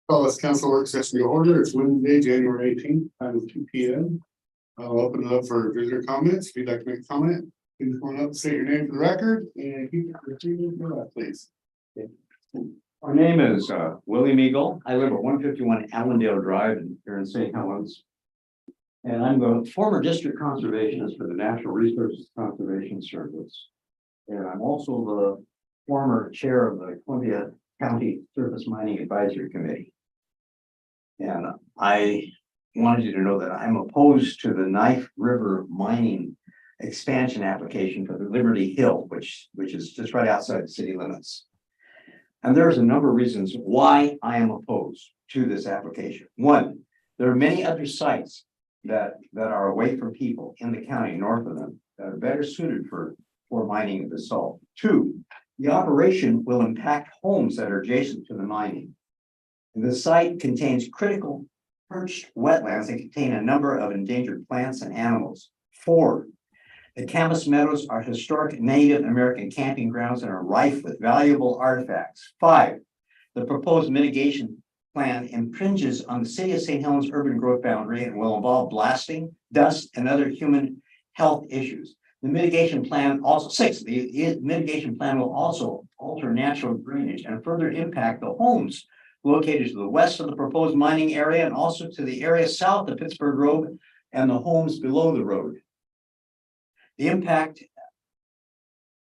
Call this council work session to order. It's Wednesday, January 18th, time is 2 p.m. I'll open it up for visitor comments. If you'd like to make a comment, please come up, state your name for the record, and keep your please. My name is William Eagle. I live at 151 Allendale Drive here in St. Helens. And I'm the former district conservationist for the Natural Resources Conservation Service. And I'm also the former chair of the Columbia County Surface Mining Advisory Committee. And I wanted you to know that I'm opposed to the Knife River mining expansion application for the Liberty Hill, which is just right outside the city limits. And there's a number of reasons why I am opposed to this application. One, there are many other sites that are away from people in the county north of them that are better suited for mining of basalt. Two, the operation will impact homes that are adjacent to the mining. And the site contains critical perched wetlands that contain a number of endangered plants and animals. Four, the Camas Meadows are historic Native American camping grounds and are rife with valuable artifacts. Five, the proposed mitigation plan impinges on the city of St. Helens urban growth boundary and will involve blasting, dust, and other human health issues. The mitigation plan also, six, the mitigation plan will also alter natural drainage and further impact the homes located to the west of the proposed mining area and also to the area south of Pittsburgh Road and the homes below the road. The impact,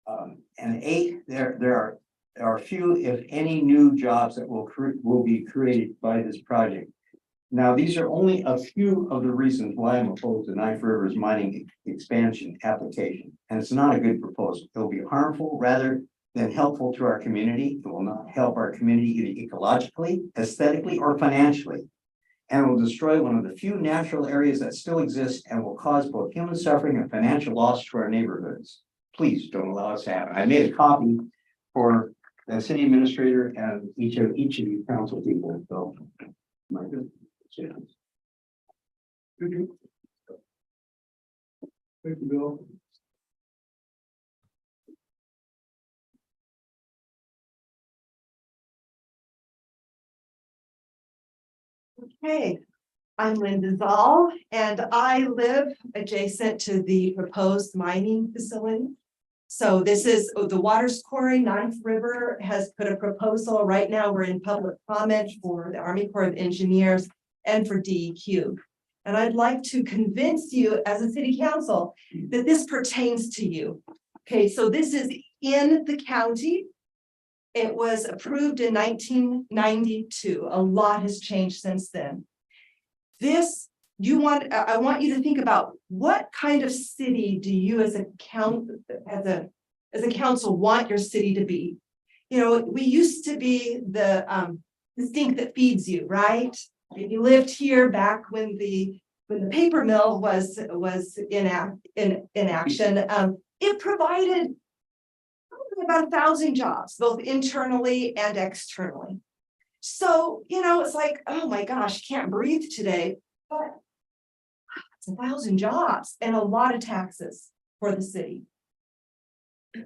and eight, there are few, if any, new jobs that will be created by this project. Now, these are only a few of the reasons why I'm opposed to Knife River's mining expansion application, and it's not a good proposal. It will be harmful rather than helpful to our community. It will not help our community either ecologically, aesthetically, or financially, and will destroy one of the few natural areas that still exist and will cause both human suffering and financial loss to our neighborhoods. Please don't allow us to happen. I made a copy for the city administrator and each of you council people. So, my good. Thank you, Bill. Okay, I'm Linda Zoll, and I live adjacent to the proposed mining facility. So this is the Waters Quarry. Knife River has put a proposal. Right now we're in public comment for the Army Corps of Engineers and for DEQ. And I'd like to convince you as a city council that this pertains to you. Okay, so this is in the county. It was approved in 1992. A lot has changed since then. I want you to think about what kind of city do you as a council want your city to be? You know, we used to be the stink that feeds you, right? If you lived here back when the paper mill was in action, it provided about 1,000 jobs, both internally and externally. So, you know, it's like, oh my gosh, can't breathe today, but it's 1,000 jobs and a lot of taxes for the city.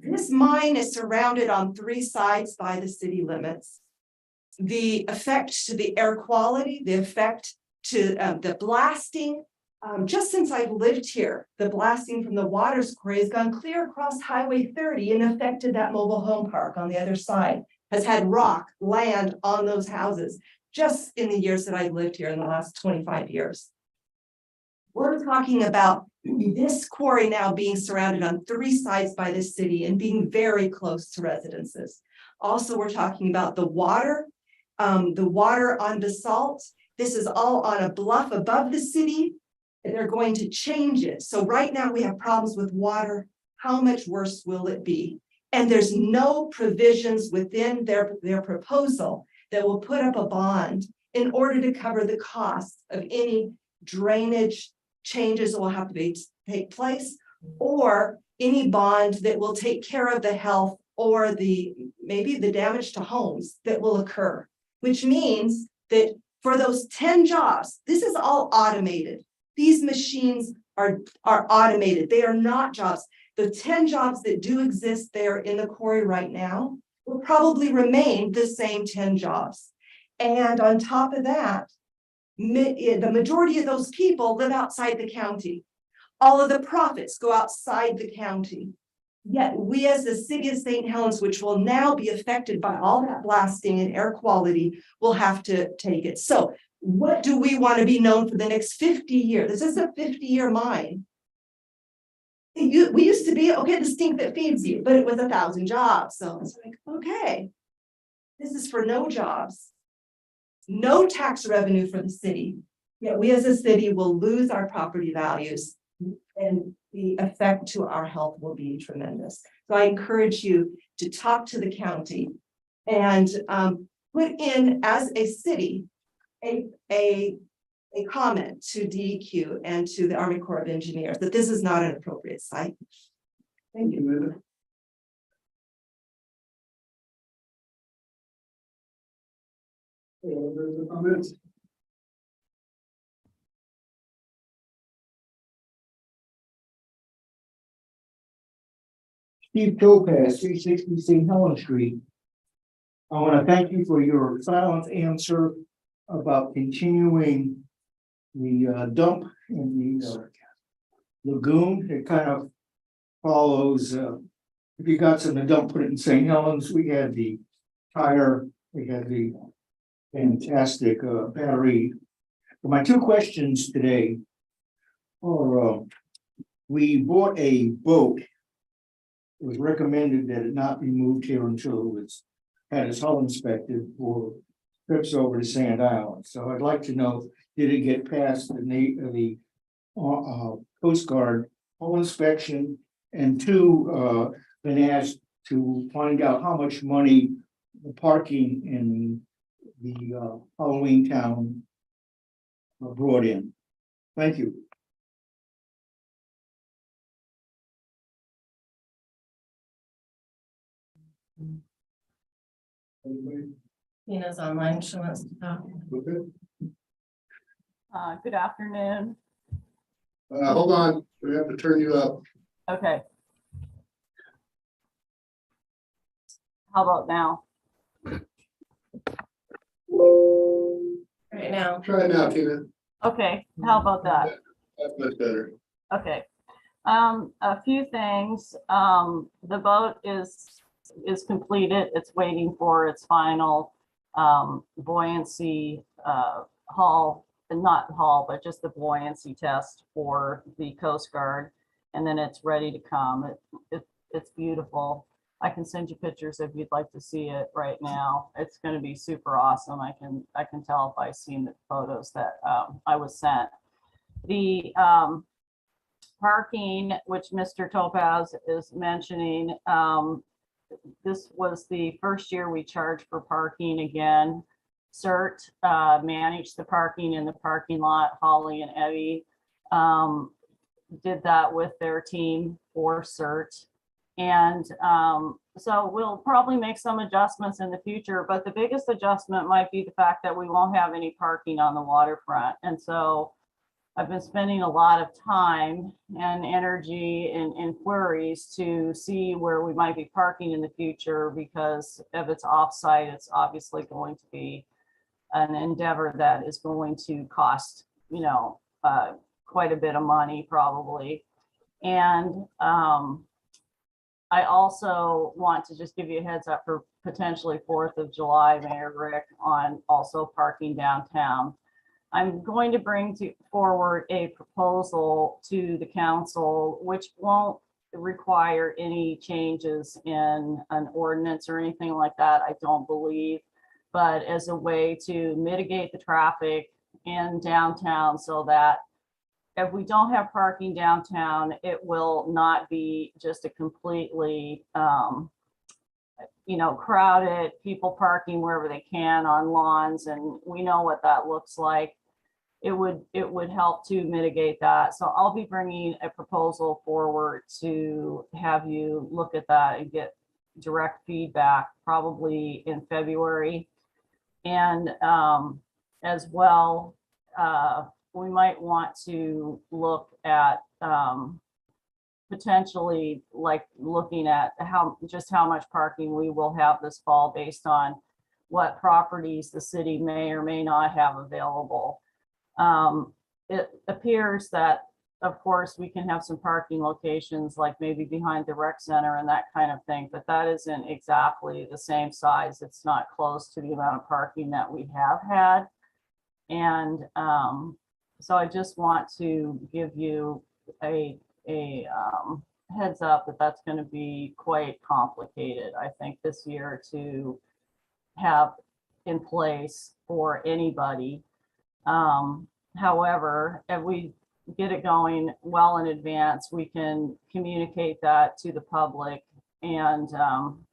This mine is surrounded on 3 sides by the city limits. The effect to the air quality, the effect to the blasting, just since I've lived here, the blasting from the Waters Quarry has gone clear across Highway 30 and affected that mobile home park on the other side, has had rock land on those houses, just in the years that I've lived here in the last 25 years. We're talking about this quarry now being surrounded on 3 sides by the city and being very close to residences. Also, we're talking about the water on basalt. This is all on a bluff above the city. And they're going to change it. So right now we have problems with water. How much worse will it be? And there's no provisions within their proposal that will put up a bond in order to cover the cost of any drainage changes that will have to take place, or any bond that will take care of the health or maybe the damage to homes that will occur, which means that for those 10 jobs, this is all automated. These machines are automated. They are not jobs. The 10 jobs that do exist there in the quarry right now will probably remain the same 10 jobs. And on top of that, the majority of those people live outside the county. All of the profits go outside the county. Yet we as the city of St. Helens, which will now be affected by all that blasting and air quality, will have to take it. So what do we want to be known for the next 50 years? This is a 50-year mine. We used to be, okay, the stink that feeds you, but it was 1,000 jobs. So it's like, okay, this is for no jobs, no tax revenue for the city. Yet we as a city will lose our property values, and the effect to our health will be tremendous. So I encourage you to talk to the county and put in as a city a comment to DEQ and to the Army Corps of Engineers that this is not an appropriate site. Thank you. Linda. Any other comments? Steve Topaz, 360 St. Helens Street. I want to thank you for your silent answer about continuing the dump in the lagoon. It kind of follows, if you got some to dump, put it in St. Helens. We had the tire, we had the fantastic battery. But my two questions today are, we bought a boat. It was recommended that it not be moved here until it was had its hull inspected for trips over to Sand Island. So I'd like to know, did it get past the Coast Guard hull inspection? And two, been asked to find out how much money the parking in the Halloween Town brought in. Thank you. Anybody? Tina's online, she wants to talk. Okay. Good afternoon. Hold on, we have to turn you up. Okay. How about now? Right now, Try it now, Tina. Okay, how about that? That's much better. Okay. A few things. The boat is completed. It's waiting for its final buoyancy hull, not hull, but just the buoyancy test for the Coast Guard. And then it's ready to come. It's beautiful. I can send you pictures if you'd like to see it right now. It's going to be super awesome. I can tell if I've seen the photos that I was sent. The parking, which Mr. Topaz is mentioning, this was the first year we charged for parking again. CERT managed the parking in the parking lot. Holly and Evie did that with their team for CERT. And so we'll probably make some adjustments in the future, but the biggest adjustment might be the fact that we won't have any parking on the waterfront. And so I've been spending a lot of time and energy and inquiries to see where we might be parking in the future, because if it's offsite, it's obviously going to be an endeavor that is going to cost, you know, quite a bit of money probably. And I also want to just give you a heads up for potentially 4th of July, Mayor Rick, on also parking downtown. I'm going to bring forward a proposal to the council, which won't require any changes in an ordinance or anything like that, I don't believe, but as a way to mitigate the traffic in downtown so that if we don't have parking downtown, it will not be just a completely, you know, crowded, people parking wherever they can on lawns, and we know what that looks like. It would help to mitigate that. So I'll be bringing a proposal forward to have you look at that and get direct feedback probably in February. And as well, we might want to look at potentially like looking at how much parking we will have this fall based on what properties the city may or may not have available. It appears that, of course, we can have some parking locations like maybe behind the rec center and that kind of thing, but that isn't exactly the same size. It's not close to the amount of parking that we have had. And so I just want to give you a heads up that that's going to be quite complicated, I think, this year to have in place for anybody. However, if we get it going well in advance, we can communicate that to the public and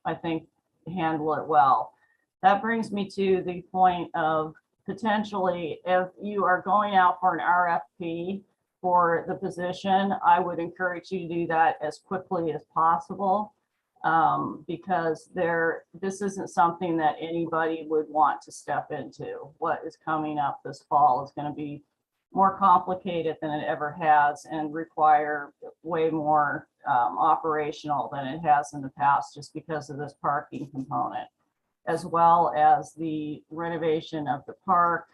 I think handle it well. That brings me to the point of potentially, if you are going out for an RFP for the position, I would encourage you to do that as quickly as possible. Because this isn't something that anybody would want to step into. What is coming up this fall is going to be more complicated than it ever has and require way more operational than it has in the past, just because of this parking component, as well as the renovation of the park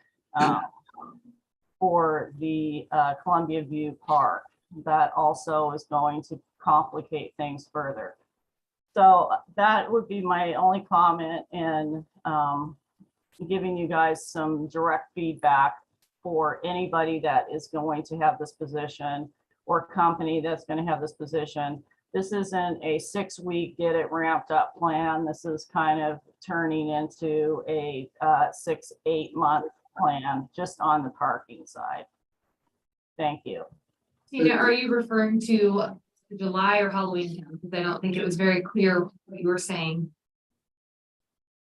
for the Columbia View Park. That also is going to complicate things further. So that would be my only comment in giving you guys some direct feedback for anybody that is going to have this position or company that's going to have this position. This isn't a 6-week get it ramped up plan. This is kind of turning into a 6-8 month plan just on the parking side. Thank you. Tina, are you referring to July or Halloween? Because I don't think it was very clear what you were saying.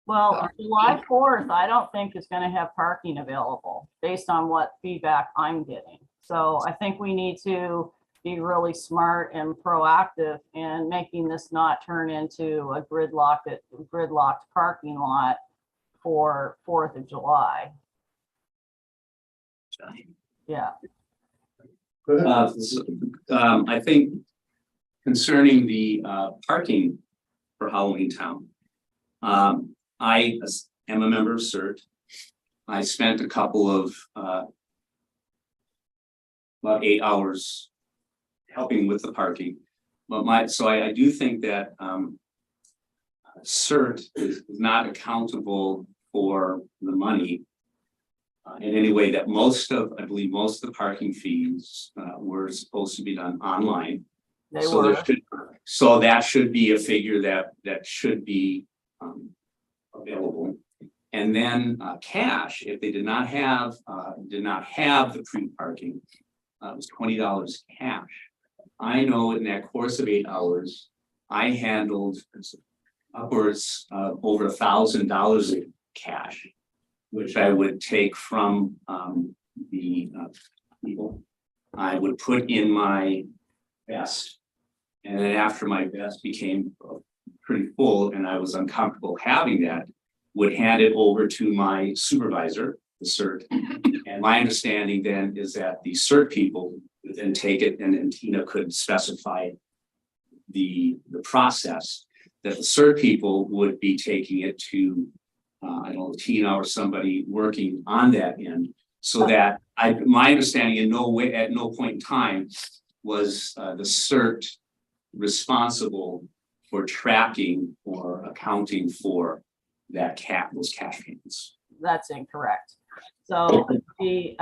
Well, July 4th, I don't think is going to have parking available based on what feedback I'm getting. So I think we need to be really smart and proactive in making this not turn into a gridlocked parking lot for 4th of July. Yeah. I think concerning the parking for Halloween Town, I am a member of CERT. I spent a couple of about 8 hours helping with the parking. But I do think that CERT is not accountable for the money in any way. That I believe most of the parking fees were supposed to be done online. So that should be a figure that should be available. And then cash, if they did not have the pre-parking, it was $20 cash. I know in that course of 8 hours, I handled upwards over $1,000 in cash, which I would take from the people. I would put in my vest, and then after my vest became pretty full and I was uncomfortable having that, would hand it over to my supervisor, the CERT. And my understanding then is that the CERT people would then take it, and then Tina could specify the process that the CERT people would be taking it to, I don't know, Tina or somebody working on that end, so that my understanding at no point in time was the CERT responsible for tracking or accounting for those cash payments. That's incorrect. So the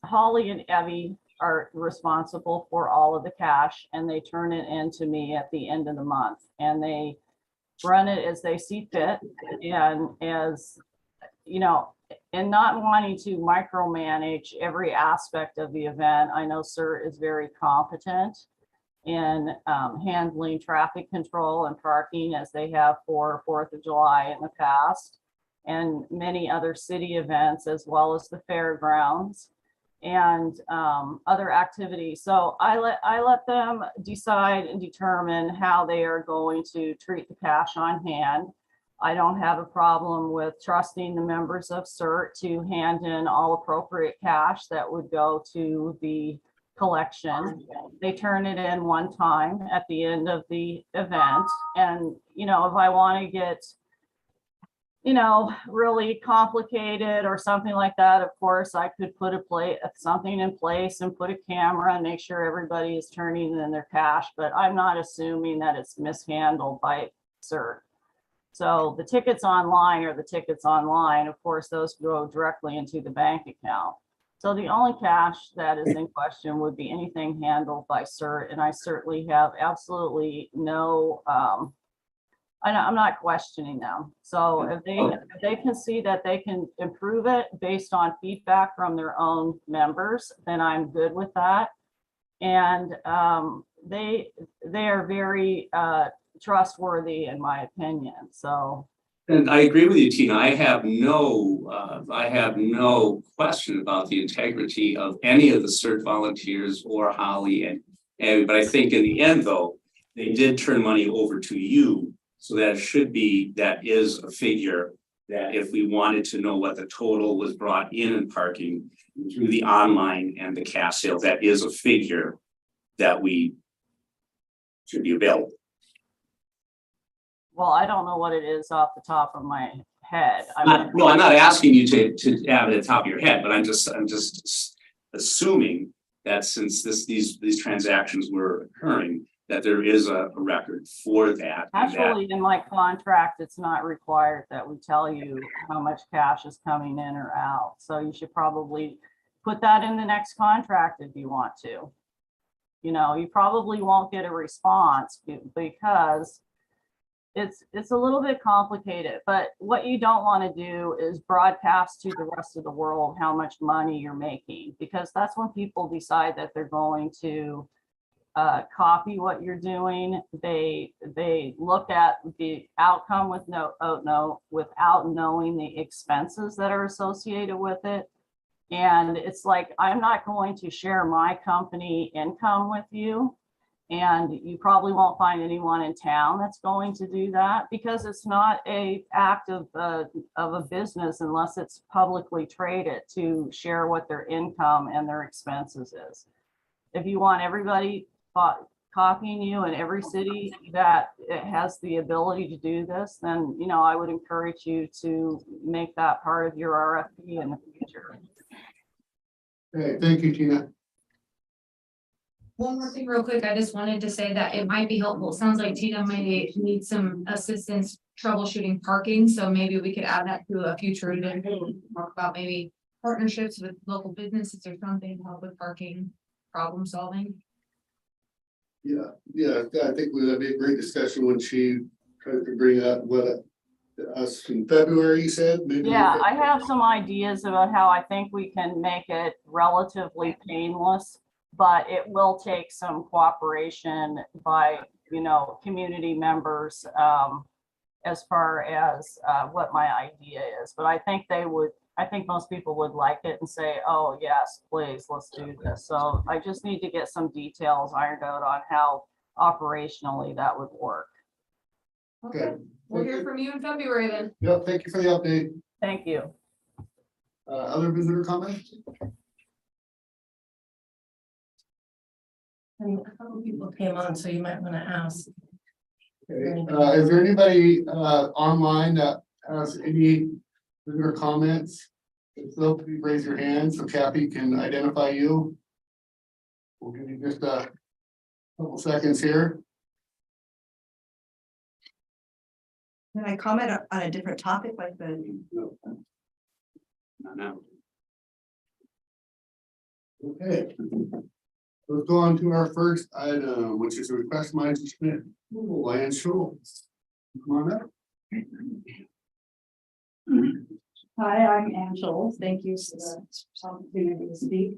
Holly and Evie are responsible for all of the cash, and they turn it into me at the end of the month, and they run it as they see fit. And as you know, and not wanting to micromanage every aspect of the event, I know CERT is very competent in handling traffic control and parking, as they have for 4th of July in the past, and many other city events, as well as the fairgrounds and other activities. So I let them decide and determine how they are going to treat the cash on hand. I don't have a problem with trusting the members of CERT to hand in all appropriate cash that would go to the collection. They turn it in one time at the end of the event. And, you know, if I want to get, really complicated or something like that, of course, I could put something in place and put a camera and make sure everybody is turning in their cash, but I'm not assuming that it's mishandled by CERT. So the tickets online are the tickets online. Of course, those go directly into the bank account. So the only cash that is in question would be anything handled by CERT, and I certainly have absolutely no, I'm not questioning them. So if they can see that they can improve it based on feedback from their own members, then I'm good with that. And they are very trustworthy in my opinion. So. And I agree with you, Tina. I have no question about the integrity of any of the CERT volunteers or Holly and Abby. But I think in the end, though, they did turn money over to you. So that is a figure that if we wanted to know what the total was brought in parking through the online and the cash sales, that is a figure that we should be available. Well, I don't know what it is off the top of my head. I'm not asking you to have it at the top of your head, but I'm just assuming that since these transactions were occurring, that there is a record for that. Actually, in my contract, it's not required that we tell you how much cash is coming in or out. So you should probably put that in the next contract if you want to. You probably won't get a response because it's a little bit complicated, but what you don't want to do is broadcast to the rest of the world how much money you're making, because that's when people decide that they're going to copy what you're doing. They look at the outcome without knowing the expenses that are associated with it. And it's like, I'm not going to share my company income with you. And you probably won't find anyone in town that's going to do that, because it's not an act of a business unless it's publicly traded to share what their income and their expenses is. If you want everybody copying you in every city that it has the ability to do this, then I would encourage you to make that part of your RFP in the future. Okay, thank you, Tina. One more thing real quick, I just wanted to say that it might be helpful. It sounds like Tina may need some assistance troubleshooting parking, so maybe we could add that to a future event. Talk about maybe partnerships with local businesses or something to help with parking problem solving. Yeah, I think that'd be a great discussion when she tried to bring up us in February, you said? Maybe Yeah, I have some ideas about how I think we can make it relatively painless, but it will take some cooperation by, community members as far as what my idea is. But I think most people would like it and say, oh, yes, please, let's do this. So I just need to get some details ironed out on how operationally that would work. Okay. We'll hear from you in February then. Yep, thank you for the update. Thank you. Other visitor comments? And a couple people came on, so you might want to ask. Okay, is there anybody online that has any visitor comments? If so, please raise your hand so Kathy can identify you. We'll give you just a couple seconds here. Can I comment on a different topic like the? No. Okay. Let's go on to our first item, which is a request management, Lance Schultz. Come on up. Hi, I'm Ann Schultz. Thank you for the opportunity to speak.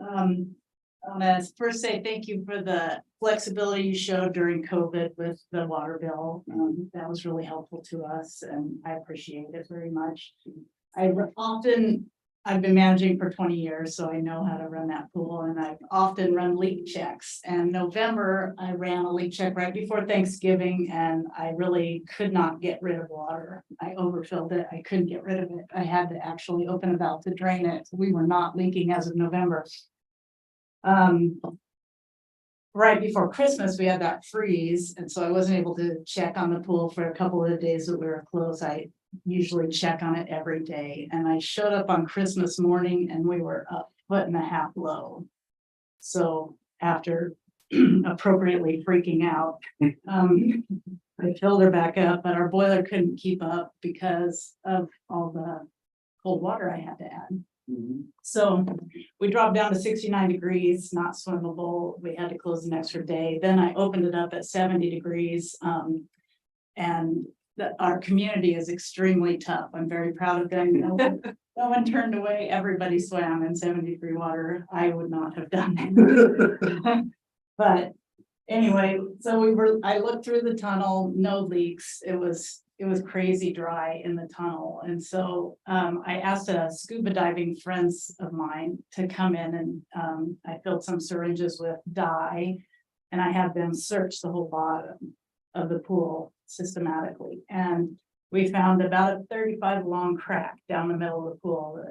I want to first say thank you for the flexibility you showed during COVID with the water bill. That was really helpful to us and I appreciate it very much. I've been managing for 20 years, so I know how to run that pool, and I've often run leak checks. And November, I ran a leak check right before Thanksgiving, and I really could not get rid of water. I overfilled it. I couldn't get rid of it. I had to actually open a valve to drain it. We were not leaking as of November. Right before Christmas, we had that freeze, and so I wasn't able to check on the pool for a couple of days that we were closed. I usually check on it every day. And I showed up on Christmas morning and we were a foot and a half low. So after appropriately freaking out, I filled her back up, but our boiler couldn't keep up because of all the cold water I had to add. So we dropped down to 69 degrees, not swimmable. We had to close an extra day. Then I opened it up at 70 degrees. And our community is extremely tough. I'm very proud of them. No one turned away. Everybody swam in 70-degree water. I would not have done that. But anyway, so I looked through the tunnel, no leaks. It was crazy dry in the tunnel. And so I asked a scuba diving friends of mine to come in and I filled some syringes with dye and I had them search the whole bottom of the pool systematically. And we found about a 35 long crack down the middle of the pool.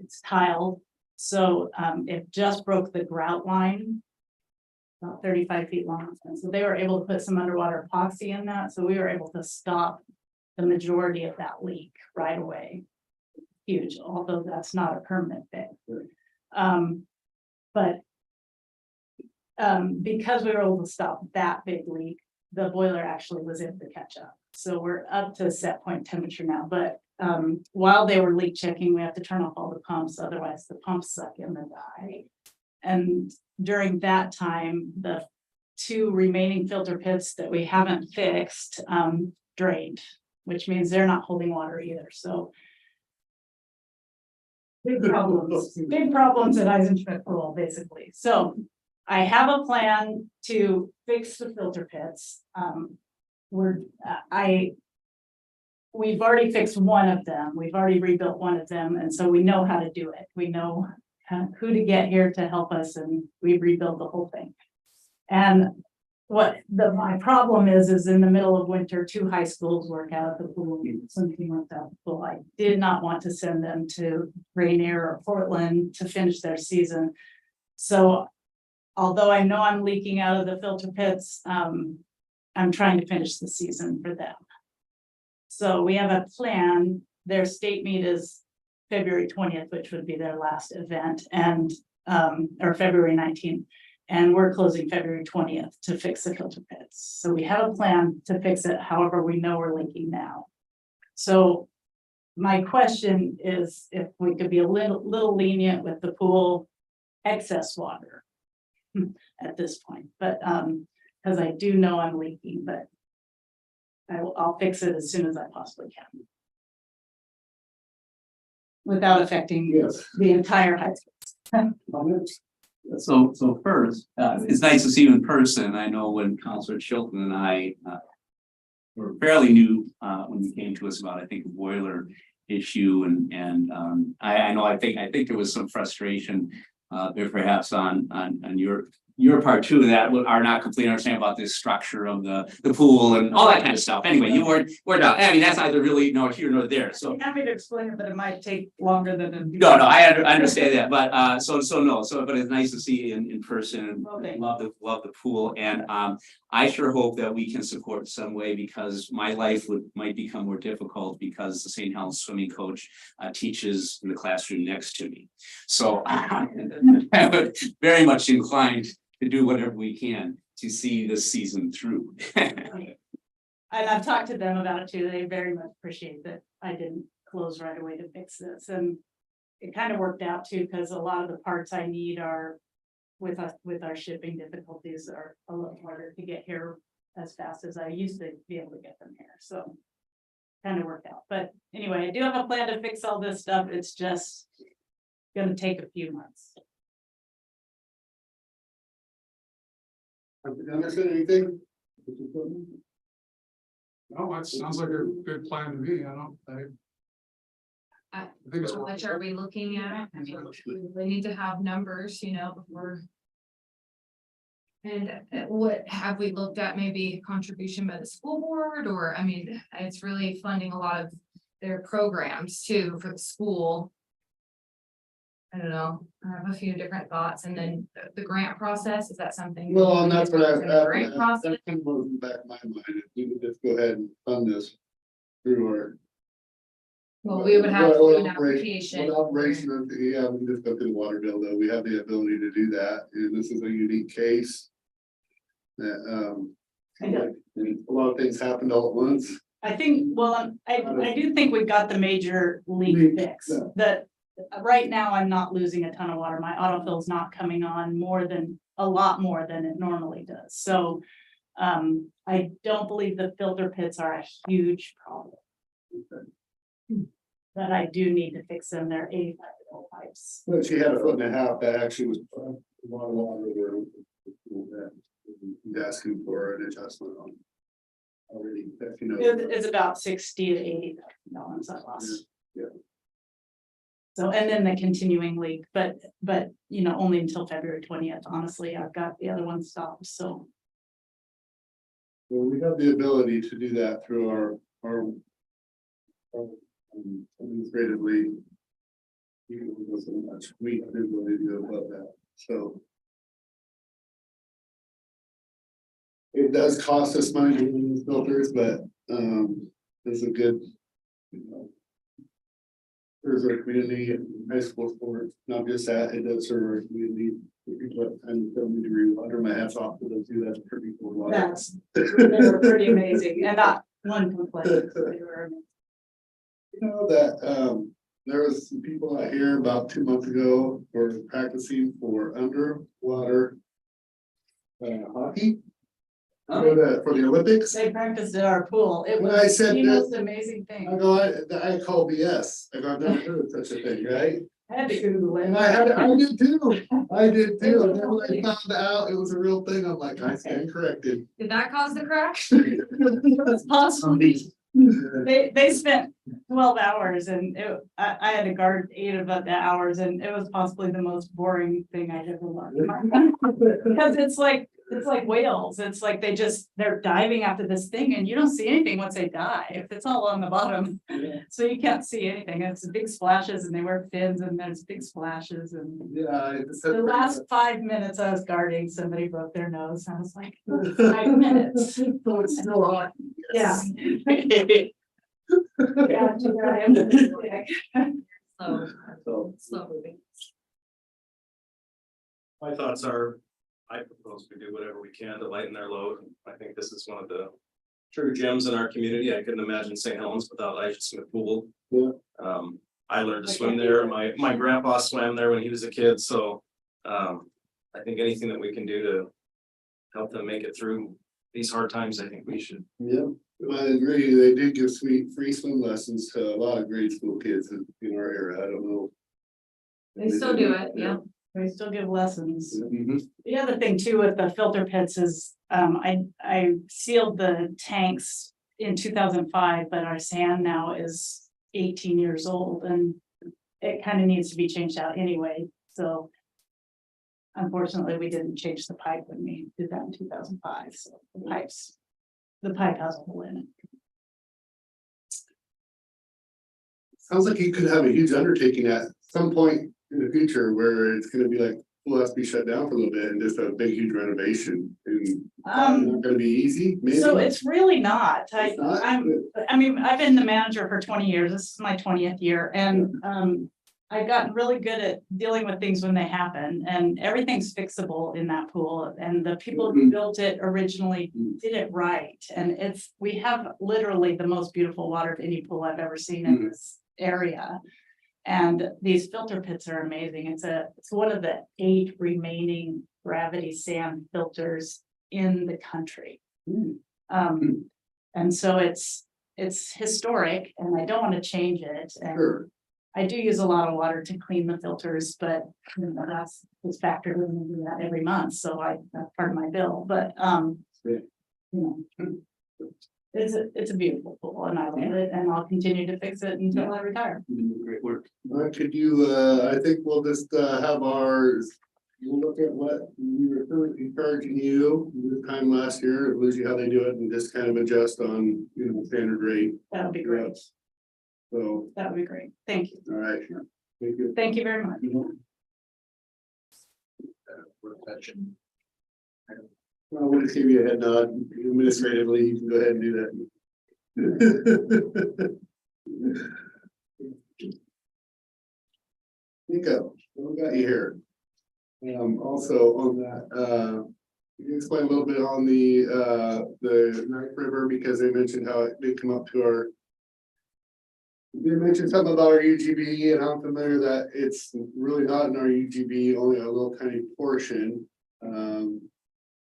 It's tiled. So it just broke the grout line, about 35 feet long. And so they were able to put some underwater epoxy in that. So we were able to stop the majority of that leak right away. Huge, although that's not a permanent thing. Because we were able to stop that big leak, the boiler actually was able to catch up. So we're up to set point temperature now, but while they were leak checking, we have to turn off all the pumps, otherwise the pumps suck in the dye. And during that time, the 2 remaining filter pits that we haven't fixed drained, which means they're not holding water either. So big problems at Eisenschmidt Pool, basically. So I have a plan to fix the filter pits. We've already fixed one of them. We've already rebuilt one of them. And so we know how to do it. We know who to get here to help us and we rebuild the whole thing. And my problem is in the middle of winter, 2 high schools work out of the pool, something like that. Well, I did not want to send them to Rainier or Portland to finish their season. So although I know I'm leaking out of the filter pits, I'm trying to finish the season for them. So we have a plan. Their state meet is February 20th, which would be their last event, and or February 19th. And we're closing February 20th to fix the filter pits. So we have a plan to fix it. However, we know we're leaking now. So my question is if we could be a little lenient with the pool excess water at this point, but because I do know I'm leaking, but I'll fix it as soon as I possibly can. Without affecting the entire high school. So first, it's nice to see you in person. I know when Councilor Chilton and I were fairly new when you came to us about, I think, a boiler issue, and I think there was some frustration there perhaps on your part too, that are not completely understanding about this structure of the pool and all that kind of stuff. Anyway, you weren't done. I mean, that's neither really nor here nor there. So I'm happy to explain it, but it might take longer than. no, I understand that, but but it's nice to see you in person and Okay. love the pool. And I sure hope that we can support some way, because my life might become more difficult because the St. Helens swimming coach teaches in the classroom next to me. So I'm very much inclined to do whatever we can to see this season through. And I've talked to them about it too. They very much appreciate that I didn't close right away to fix this. And it kind of worked out too, because a lot of the parts I need are with our shipping difficulties are a little harder to get here as fast as I used to be able to get them here. So kind of worked out. But anyway, I do have a plan to fix all this stuff. It's just gonna take a few months. Understand anything? No, that sounds like a good plan to me. I think it's. How much are we looking at? I mean, we need to have numbers, before. And what have we looked at, maybe contribution by the school board, or, I mean, it's really funding a lot of their programs too for the school. I don't know, I have a few different thoughts, and then the grant process, is that something? Well, and that's what The grant process, that kind of goes in the back of my mind. If you could just go ahead and fund this through our Well, we would have to do an What application. operation, yeah, we just go through the water bill, though, we have the ability to do that, and this is a unique case. That, a lot of things happened all at once. I think, well, I do think we've got the major leak Leak, fix, yeah. that right now I'm not losing a ton of water. My autofill's not coming on a lot more than it normally does, so. I don't believe the filter pits are a huge problem. But I do need to fix them, they're 85-year-old pipes. But she had a foot and a half that actually was a lot of water there. He's asking for an adjustment on. Already, if you know. It's about 60 to 80 I lost. Yeah. So, and then the continuing leak, but, you know, only until February 20th, honestly, I've got the other one stopped, so. Well, we have the ability to do that through our administratively. We can go so much, we have the ability to go above that, so. It does cost us money to do these filters, but, it's a good, you know. There's our community, high school sports, not just that, it does serve our community. And don't need to re-water, my hats off to those two, that's pretty cool. Water. They were pretty amazing, and not one complaint. They were amazing. You know that, there was some people out here about 2 months ago were practicing for underwater. Hockey. For the Olympics. They practiced at our pool. It When I was said the that- most amazing I thing. go, I call BS, I go, I've never heard of such a thing, right? I had to Google it. And I did too, and then when I found out it was a real thing, I'm like, I stand corrected. Did that cause the crack? It's possible. They spent 12 hours and I had to guard 8 of the hours, and it was possibly the most boring thing I'd ever learned. Because it's like whales. It's like they're diving after this thing and you don't see anything once they dive. It's all on the bottom. So you can't see anything. It's big splashes and they wear fins and there's big splashes and. Yeah. The last 5 minutes I was guarding, somebody broke their nose. I was like, 5 minutes. So it's still on. Yeah. Yeah, she got him. Slow moving. My thoughts are, I propose we do whatever we can to lighten their load. I think this is one of the true gems in our community. I couldn't imagine St. Helens without Elijah Smith Pool. Yeah. I learned to swim there. My grandpa swam there when he was a kid, so I think anything that we can do to help them make it through these hard times, I think we should. Yeah, I agree. They did give free swim lessons to a lot of grade school kids in our area. I don't know. They still do it, yeah. They still give lessons. Mhm. The other thing too with the filter pits is, I sealed the tanks in 2005, but our sand now is 18 years old and it kind of needs to be changed out anyway, so. Unfortunately, we didn't change the pipe when we did that in 2005, so the pipe has a hole in it. Sounds like you could have a huge undertaking at some point in the future where it's gonna be like, we'll have to be shut down for a little bit and just a big, huge renovation and. Not gonna be easy, maybe. So it's really not. It's not? I mean, I've been the manager for 20 years. This is my 20th year and I've gotten really good at dealing with things when they happen and everything's fixable in that pool. And the people who built it originally did it right. And we have literally the most beautiful water of any pool I've ever seen in this area. And these filter pits are amazing. It's one of the 8 remaining gravity sand filters in the country. And so it's historic and I don't want to change it. And Sure. I do use a lot of water to clean the filters, but you know, that's factored in and do that every month. So that's part of my bill, but you know. It's a beautiful pool and I love it and I'll continue to fix it until I retire. Great work. Could you, I think we'll just have we'll look at what we were really encouraging you this time last year, usually how they do it and just kind of adjust on, standard rate. That would be great. So, That would be great. Thank you. all right. Thank you. Thank you very much. Well, we'll just give you a head nod administratively, you can go ahead and do that. Nico, what we got you here? Also on that, can you explain a little bit on the Knife River, because they mentioned how it did come up to our. You mentioned something about our UGB, and I'm familiar that it's really not in our UGB, only a little tiny portion. And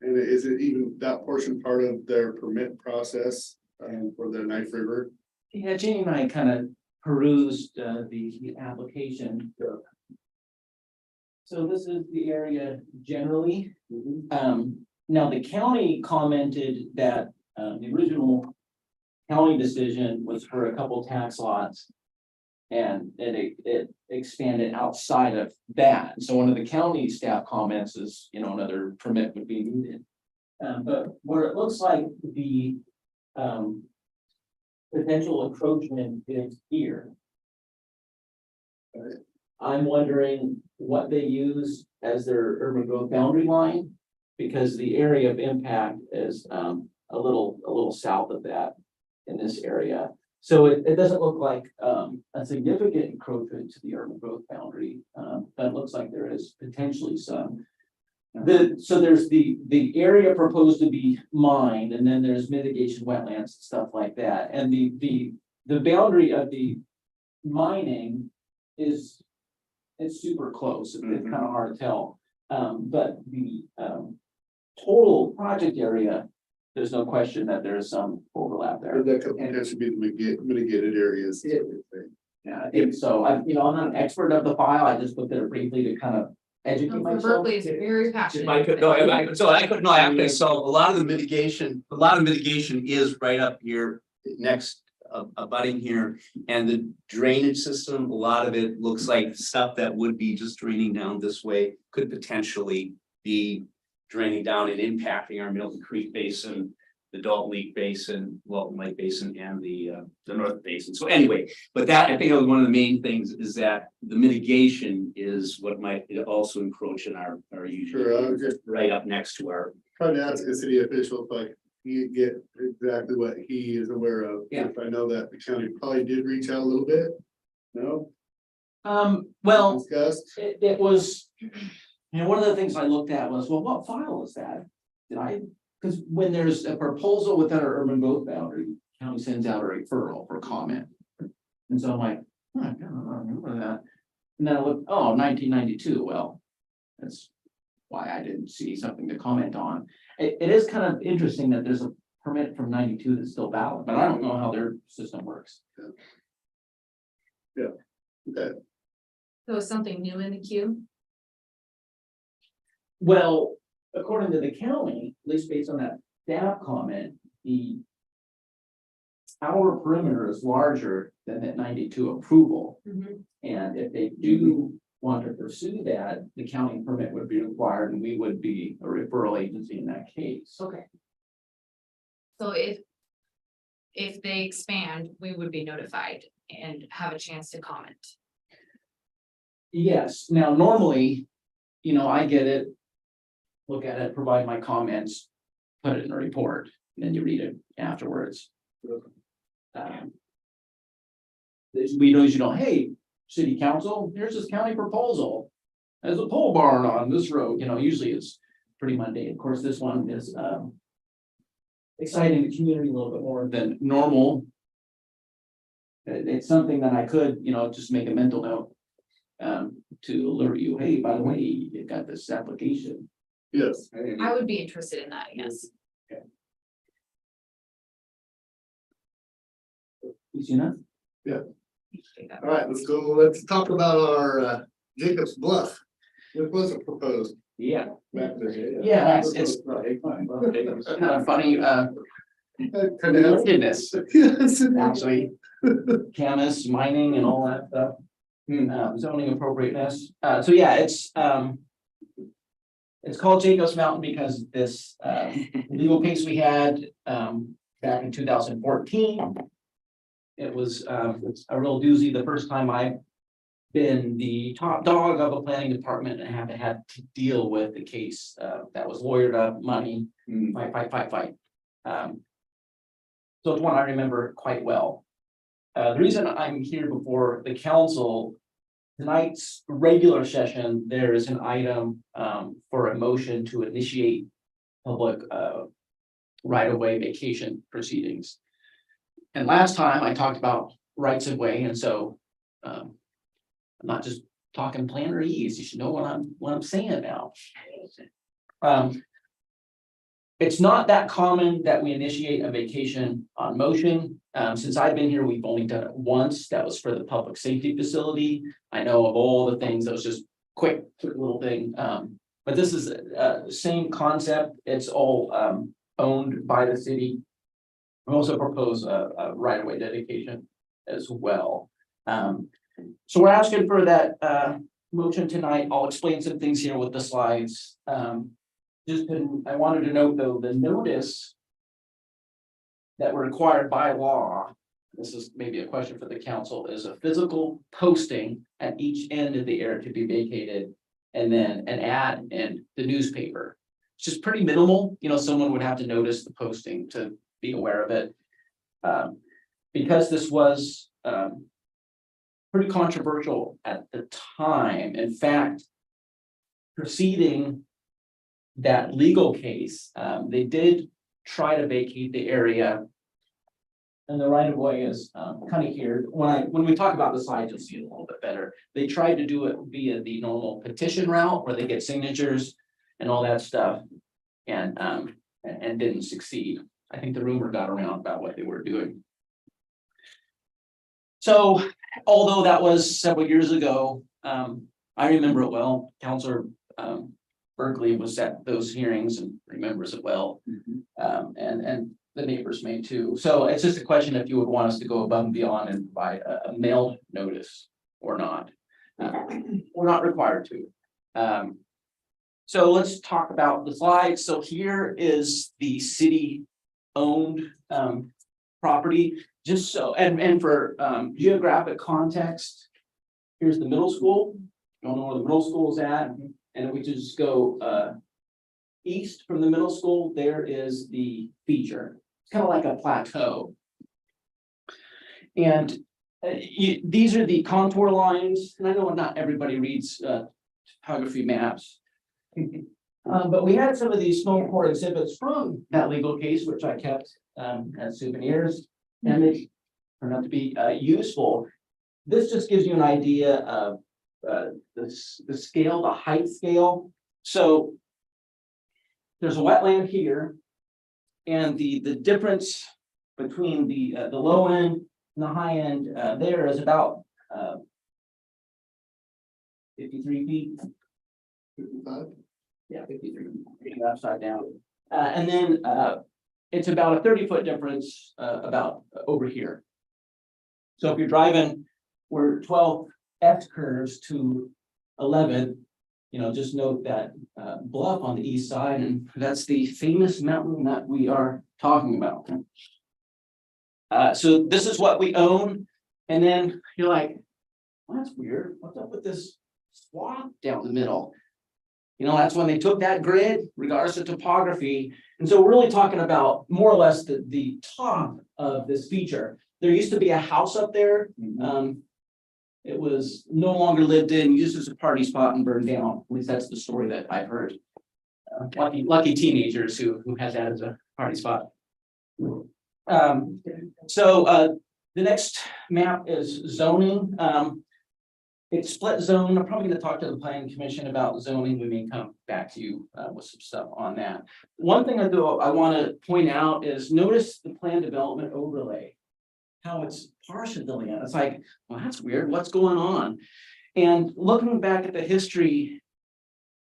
is it even that portion part of their permit process for the Knife River? Yeah, Jane and I kind of perused the application. So this is the area generally. Now the county commented that the original county decision was for a couple tax lots. And it expanded outside of that. So one of the county staff comments is, another permit would be needed. But where it looks like the potential encroachment is here. I'm wondering what they use as their urban growth boundary line, because the area of impact is a little south of that in this area. So it doesn't look like a significant encroachment to the urban growth boundary, but it looks like there is potentially some. So there's the area proposed to be mined, and then there's mitigation wetlands and stuff like that. And the boundary of the mining is, it's super close. It's kind of hard to tell. But the total project area, there's no question that there is some overlap there. That could potentially be the mitigated areas. Yeah, I think so. I'm not an expert of the file. I just looked at it briefly to kind of educate For myself. Berkeley is very passionate. So a lot of the mitigation, is right up here next, abutting here. And the drainage system, a lot of it looks like stuff that would be just draining down this way, could potentially be draining down and impacting our Milton Creek Basin, the Dalton Lake Basin, Walton Lake Basin, and the North Basin. So anyway, but that, I think one of the main things is that the mitigation is what might also encroach in our Sure, I was just right up next to our. trying to ask a city official if he get exactly what he is aware of. Yeah. If I know that the county probably did reach out a little bit. No, Well, discussed. it was, one of the things I looked at was, well, what file is that? Because when there's a proposal within our urban growth boundary, county sends out a referral for comment. And so I'm like, I don't remember that. And then I looked, 1992, well, that's why I didn't see something to comment on. It is kind of interesting that there's a permit from 92 that's still valid, but I don't know how their system works. Yeah. Okay. So is something new in the queue? Well, according to the county, at least based on that staff comment, our perimeter is larger than that 92 approval. And if they do want to pursue that, the county permit would be required, and we would be a referral agency in that case. Okay. So if they expand, we would be notified and have a chance to comment. Yes, now normally, I get it, look at it, provide my comments, put it in a report, and then you read it afterwards. We usually don't, hey, city council, here's this county proposal. There's a pole barn on this road, usually it's pretty mundane. Of course, this one is exciting the community a little bit more than normal. It's something that I could, just make a mental note to alert you, hey, by the way, you got this application. Yes. I would be interested in that, yes. Easy enough? All right, let's talk about our Jacob's Bluff. What was it proposed? Yeah. Back there, Yeah, it's kind of funny, goodness, Yes. actually, Camus, mining and all that stuff. Zoning appropriateness. So yeah, it's called Jacobs Mountain because this legal case we had back in 2014. It was a real doozy. The first time I've been the top dog of a planning department and haven't had to deal with the case that was lawyered up, money, fight. So it's one I remember quite well. The reason I'm here before the council tonight's regular session, there is an item for a motion to initiate public right-of-way vacation proceedings. And last time I talked about rights of way, and so I'm not just talking planner ease, you should know what I'm saying now. It's not that common that we initiate a vacation on motion. Since I've been here, we've only done it once. That was for the public safety facility. I know of all the things, that was just quick little thing. But this is same concept. It's all owned by the city. We also propose a right-of-way dedication as well. So we're asking for that motion tonight. I'll explain some things here with the slides. I wanted to note though, the notice that we're required by law, this is maybe a question for the council, is a physical posting at each end of the area to be vacated, and then an ad in the newspaper. It's just pretty minimal, you know, someone would have to notice the posting to be aware of it. Because this was pretty controversial at the time. In fact, preceding that legal case, they did try to vacate the area. And the right of way is kind of here. When we talk about the slides, you'll see it a little bit better. They tried to do it via the normal petition route where they get signatures and all that stuff, and didn't succeed. I think the rumor got around about what they were doing. So, although that was several years ago, I remember it well. Counselor Berkeley was at those hearings and remembers it well. And the neighbors may too. So it's just a question if you would want us to go above and beyond and provide a mailed notice or not. We're not required to. So let's talk about the slides. So here is the city owned property, just so, and for geographic context, here's the middle school. You don't know where the middle school is at. And if we just go east from the middle school, there is the feature. It's kind of like a plateau. And these are the contour lines. And I know not everybody reads topography maps. But we had some of these small core exhibits from that legal case, which I kept as souvenirs. And they turned out to be useful. This just gives you an idea of the scale, the height scale. So there's a wetland here, and the difference between the low end and the high end there is about 53 feet. 55. Yeah, 53, upside down. And then it's about a 30-foot difference about over here. So if you're driving, we're 12 S curves to 11, you know, just note that bluff on the east side, and that's the famous mountain that we are talking about. So this is what we own, and then you're like, well, that's weird. What's up with this swath down the middle? You know, that's when they took that grid, regardless of topography. And so we're really talking about more or less the top of this feature. There used to be a house up there. It was no longer lived in, used as a party spot and burned down. At least that's the story that I've heard. Lucky teenagers who had that as a party spot. So the next map is zoning. It's split zone. I'm probably going to talk to the planning commission about zoning. We may come back to you with some stuff on that. One thing I want to point out is notice the plan development overlay, how it's partially in. It's like, well, that's weird. What's going on? And looking back at the history,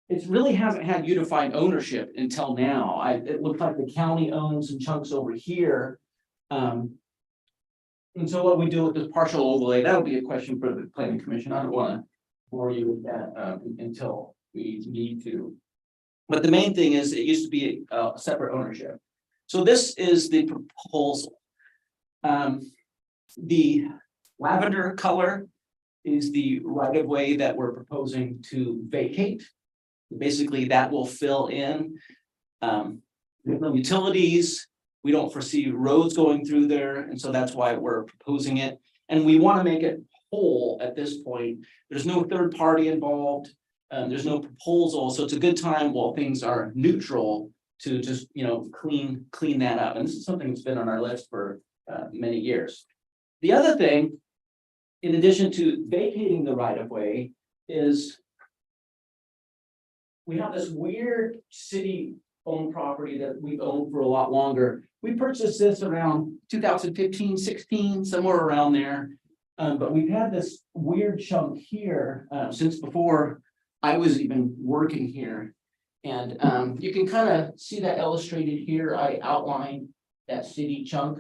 it really hasn't had unified ownership until now. It looks like the county owns some chunks over here. And so what we do with this partial overlay, that'll be a question for the planning commission. I don't want to bore you with that until we need to. But the main thing is it used to be a separate ownership. So this is the proposal. The lavender color is the right of way that we're proposing to vacate. Basically, that will fill in utilities. We don't foresee roads going through there, and so that's why we're proposing it. And we want to make it whole at this point. There's no third party involved. There's no proposal, so it's a good time while things are neutral to just, clean that up. And this is something that's been on our list for many years. The other thing, in addition to vacating the right of way, is we have this weird city-owned property that we've owned for a lot longer. We purchased this around 2015, 16, somewhere around there. But we've had this weird chunk here since before I was even working here. And you can kind of see that illustrated here. I outlined that city chunk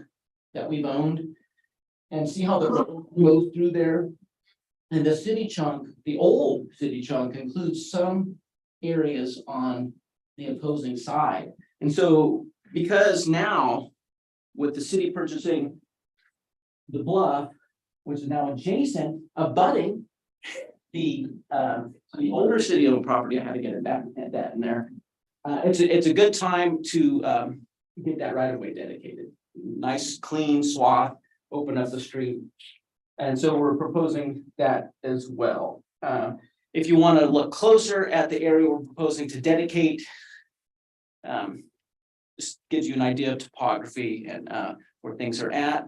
that we've owned. And see how the road goes through there. And the city chunk, the old city chunk, includes some areas on the opposing side. And so, because now with the city purchasing the bluff, which is now adjacent, abutting the older city-owned property, I had to get that in there. It's a good time to get that right of way dedicated. Nice, clean swath, open up the street. And so we're proposing that as well. If you want to look closer at the area we're proposing to dedicate, just gives you an idea of topography and where things are at.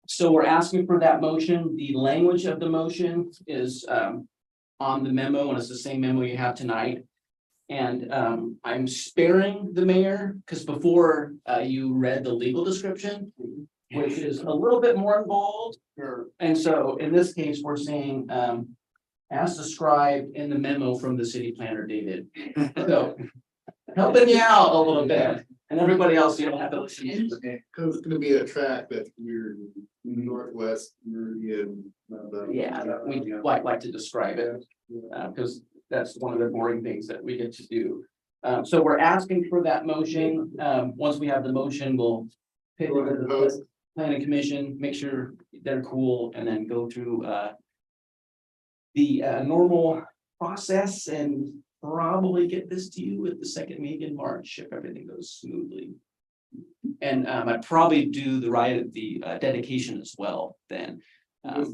So we're asking for that motion. The language of the motion is on the memo, and it's the same memo you have tonight. And I'm sparing the mayor because before you read the legal description, which is a little bit more involved. And so in this case, we're saying as described in the memo from the city planner, David. So helping you out a little bit, and everybody else, you don't have to listen. Cause it's gonna be a track that's weird, northwest Meridian. Yeah, we like to describe it, because that's one of the boring things that we get to do. So we're asking for that motion. Once we have the motion, we'll pick the planning commission, make sure they're cool, and then go through the normal process and probably get this to you at the second meeting in March if everything goes smoothly. And I'd probably do the dedication as well then.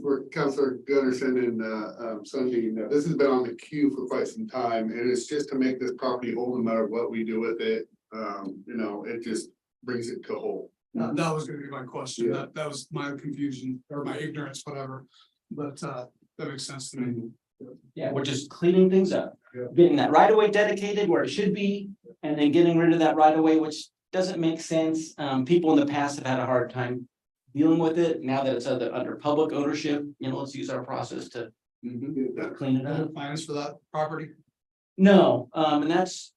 For Councilor Gunderson and Sunday, this has been on the queue for quite some time, and it's just to make this property whole no matter what we do with it. It just brings it to whole. That was gonna be my question. Yeah. That was my confusion or my ignorance, whatever. But that makes sense to me. Yeah, we're just cleaning things up, Yeah. getting that right of way dedicated where it should be, and then getting rid of that right of way, which doesn't make sense. People in the past have had a hard time dealing with it. Now that it's under public ownership, let's use our process to clean it Other up. plans for that property? No, and that's,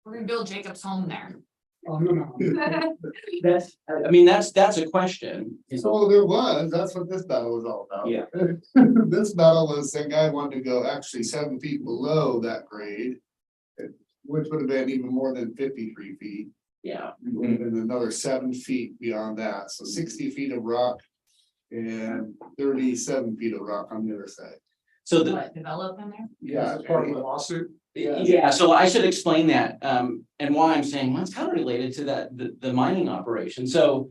We're gonna build Jacob's home there. Oh, no. that's a question. So there was, that's what this battle was all about. Yeah. This battle was, that guy wanted to go actually 7 feet below that grade. Which would have been even more than 53 feet. Yeah, And then another 7 feet beyond that, so 60 feet of rock. And 37 feet of rock on the other side. so What, develop in there? Yeah. As part of the lawsuit. yeah, so I should explain that, and why I'm saying, well, it's kind of related to that, the mining operation. So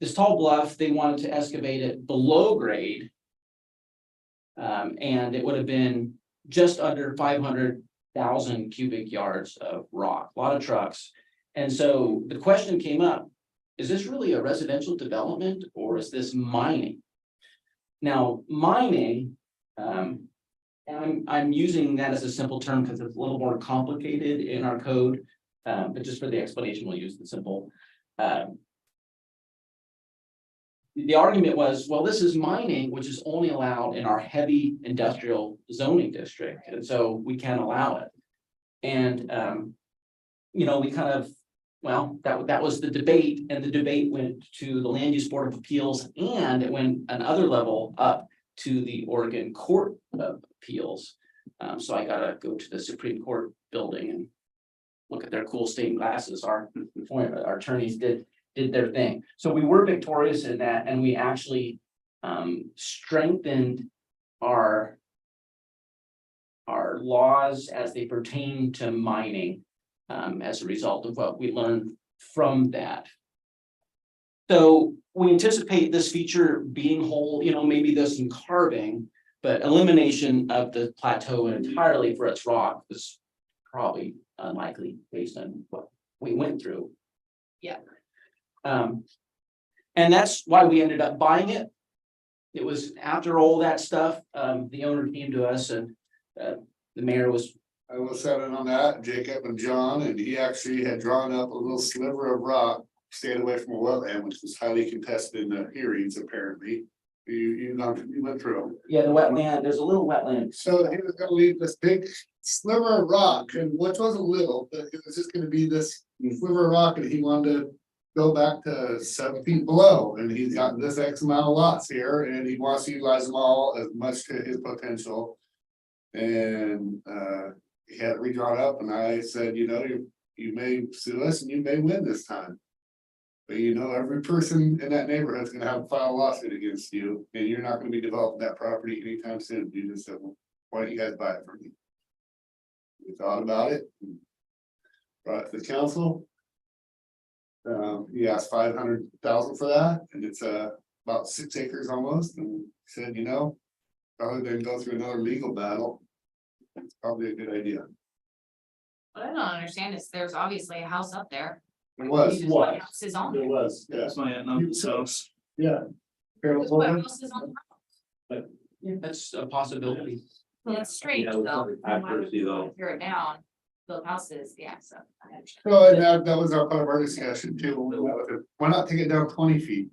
this tall bluff, they wanted to excavate it below grade. And it would have been just under 500,000 cubic yards of rock, a lot of trucks. And so the question came up, is this really a residential development or is this mining? Now, mining, and I'm using that as a simple term because it's a little more complicated in our code, but just for the explanation, we'll use the simple. The argument was, well, this is mining, which is only allowed in our heavy industrial zoning district, and so we can't allow it. And, we kind of, well, that was the debate, and the debate went to the Land Use Board of Appeals, and it went another level up to the Oregon Court of Appeals. So I gotta go to the Supreme Court building and look at their cool stained glasses. Our attorneys did their thing. So we were victorious in that, and we actually strengthened our laws as they pertain to mining as a result of what we learned from that. So we anticipate this feature being whole, maybe there's some carving, but elimination of the plateau entirely for its rock was probably unlikely based on what we went through. Yeah. And that's why we ended up buying it. It was after all that stuff, the owner came to us and the mayor was, I was sat in on that, Jacob and John, and he actually had drawn up a little sliver of rock, stayed away from a wetland, which was highly contested in the hearings, apparently. You went through them. yeah, the wetland, there's a little wetland. So he was gonna leave this big sliver of rock, and which wasn't little, but it was just gonna be this sliver of rock, and he wanted to go back to 7 feet below, and he's got this X amount of lots here, and he wants to utilize them all as much to his potential. And he had it redrawn up, and I said, you may sue us and you may win this time. But every person in that neighborhood is gonna have to file a lawsuit against you, and you're not gonna be developing that property anytime soon. You just said, well, why don't you guys buy it from me? We thought about it. Brought it to the council. He asked 500,000 for that, and it's about 6 acres almost, and he said, rather than go through another legal battle, it's probably a good idea. What I don't understand is there's obviously a house up there. It was. What house is on It there? was, yeah. That's my aunt and uncle's house. Yeah. What house is on the house? Yeah, that's a possibility. Well, it's strange Yeah, though. probably accuracy, though. Tear it down, build houses, yeah, so. I understand. So and that was our part of our discussion too. When we met with it. Why not take it down 20 feet,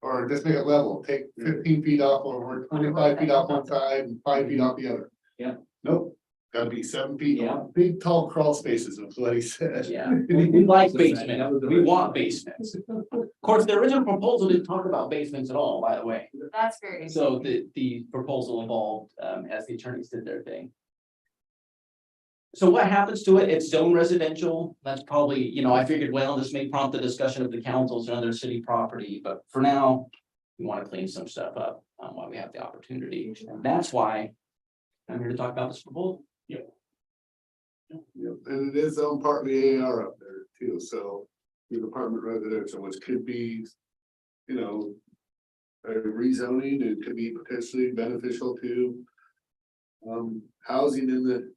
or just make it level, take 15 feet off over 25 feet off one side and 5 feet off the other. Yeah. Nope, gotta be 7 feet, Yeah. big tall crawl spaces, is what he said. Yeah, we like basement, we want basements. Of course, the original proposal didn't talk about basements at all, by the way. That's very. So the proposal evolved as the attorneys did their thing. So what happens to it? It's zone residential. That's probably, I figured, well, this may prompt the discussion of the councils and other city property, but for now. We want to clean some stuff up while we have the opportunity. And that's why I'm here to talk about this proposal. Yep, and it is on partly AR up there too, so the apartment residential, which could be, a rezoning, it could be potentially beneficial to. Housing in the